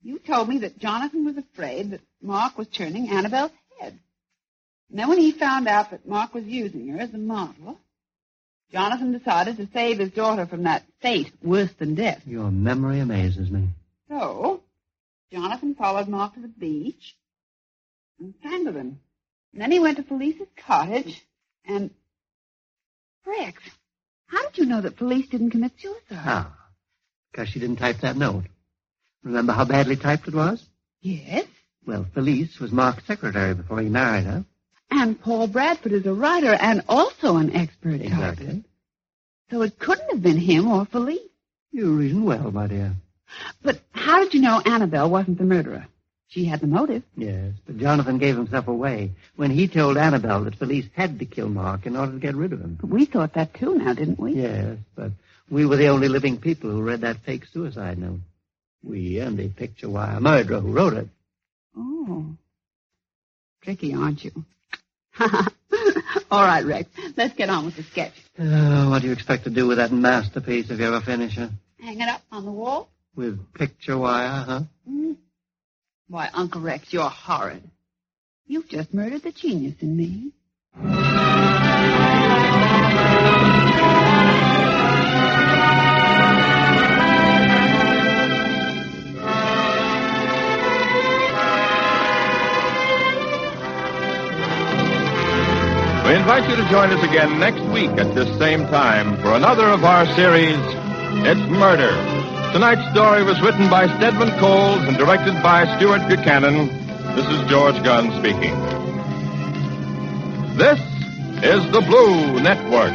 You told me that Jonathan was afraid that Mark was turning Annabelle's head. And then when he found out that Mark was using her as a model, Jonathan decided to save his daughter from that fate worse than death. Your memory amazes me. So, Jonathan followed Mark to the beach and strangled him. And then he went to Felice's cottage and... Rex, how did you know that Felice didn't commit suicide? Because she didn't type that note. Remember how badly typed it was? Yes. Well, Felice was Mark's secretary before he married her. And Paul Bradford is a writer and also an expert typist. Exactly. So it couldn't have been him or Felice. You reason well, my dear. But how did you know Annabelle wasn't the murderer? She had the motive. Yes, but Jonathan gave himself away when he told Annabelle that Felice had to kill Mark in order to get rid of him. But we thought that too now, didn't we? Yes, but we were the only living people who read that fake suicide note. We and the picture wire murderer who wrote it. Oh. Tricky, aren't you? All right, Rex. Let's get on with the sketch. What do you expect to do with that masterpiece if you ever finish it? Hang it up on the wall? With picture wire, huh? Mm. Why, Uncle Rex, you're horrid. You've just murdered the genius in me. We invite you to join us again next week at this same time for another of our series, It's Murder. Tonight's story was written by Stedman Coles and directed by Stuart Buchanan. This is George Gunn speaking. This is the Blue Network.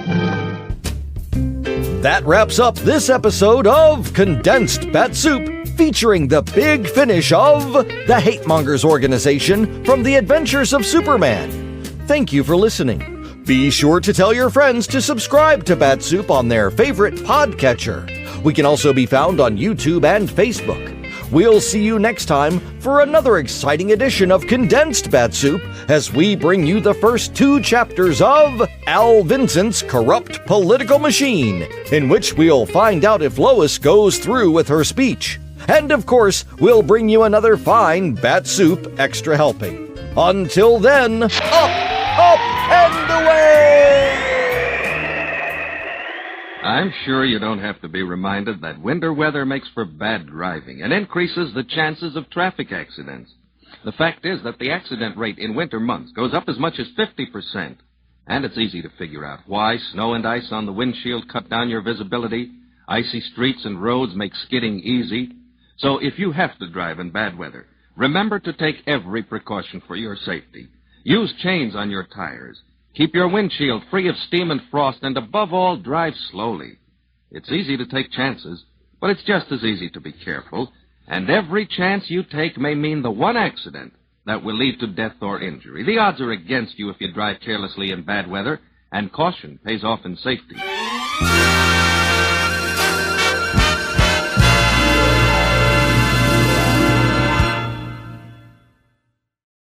That wraps up this episode of Condensed Bat-Supe, featuring the big finish of the Hate Mongers Organization from The Adventures of Superman. Thank you for listening. Be sure to tell your friends to subscribe to Bat-Supe on their favorite podcatcher. We can also be found on YouTube and Facebook. We'll see you next time for another exciting edition of Condensed Bat-Supe as we bring you the first 2 chapters of Al Vincent's Corrupt Political Machine, in which we'll find out if Lois goes through with her speech. And of course, we'll bring you another fine Bat-Supe extra helping. Until then, up and away! I'm sure you don't have to be reminded that winter weather makes for bad driving and increases the chances of traffic accidents. The fact is that the accident rate in winter months goes up as much as 50%. And it's easy to figure out why snow and ice on the windshield cut down your visibility, icy streets and roads make skidding easy. So if you have to drive in bad weather, remember to take every precaution for your safety. Use chains on your tires. Keep your windshield free of steam and frost, and above all, drive slowly. It's easy to take chances, but it's just as easy to be careful, and every chance you take may mean the one accident that will lead to death or injury. The odds are against you if you drive carelessly in bad weather, and caution pays off in safety.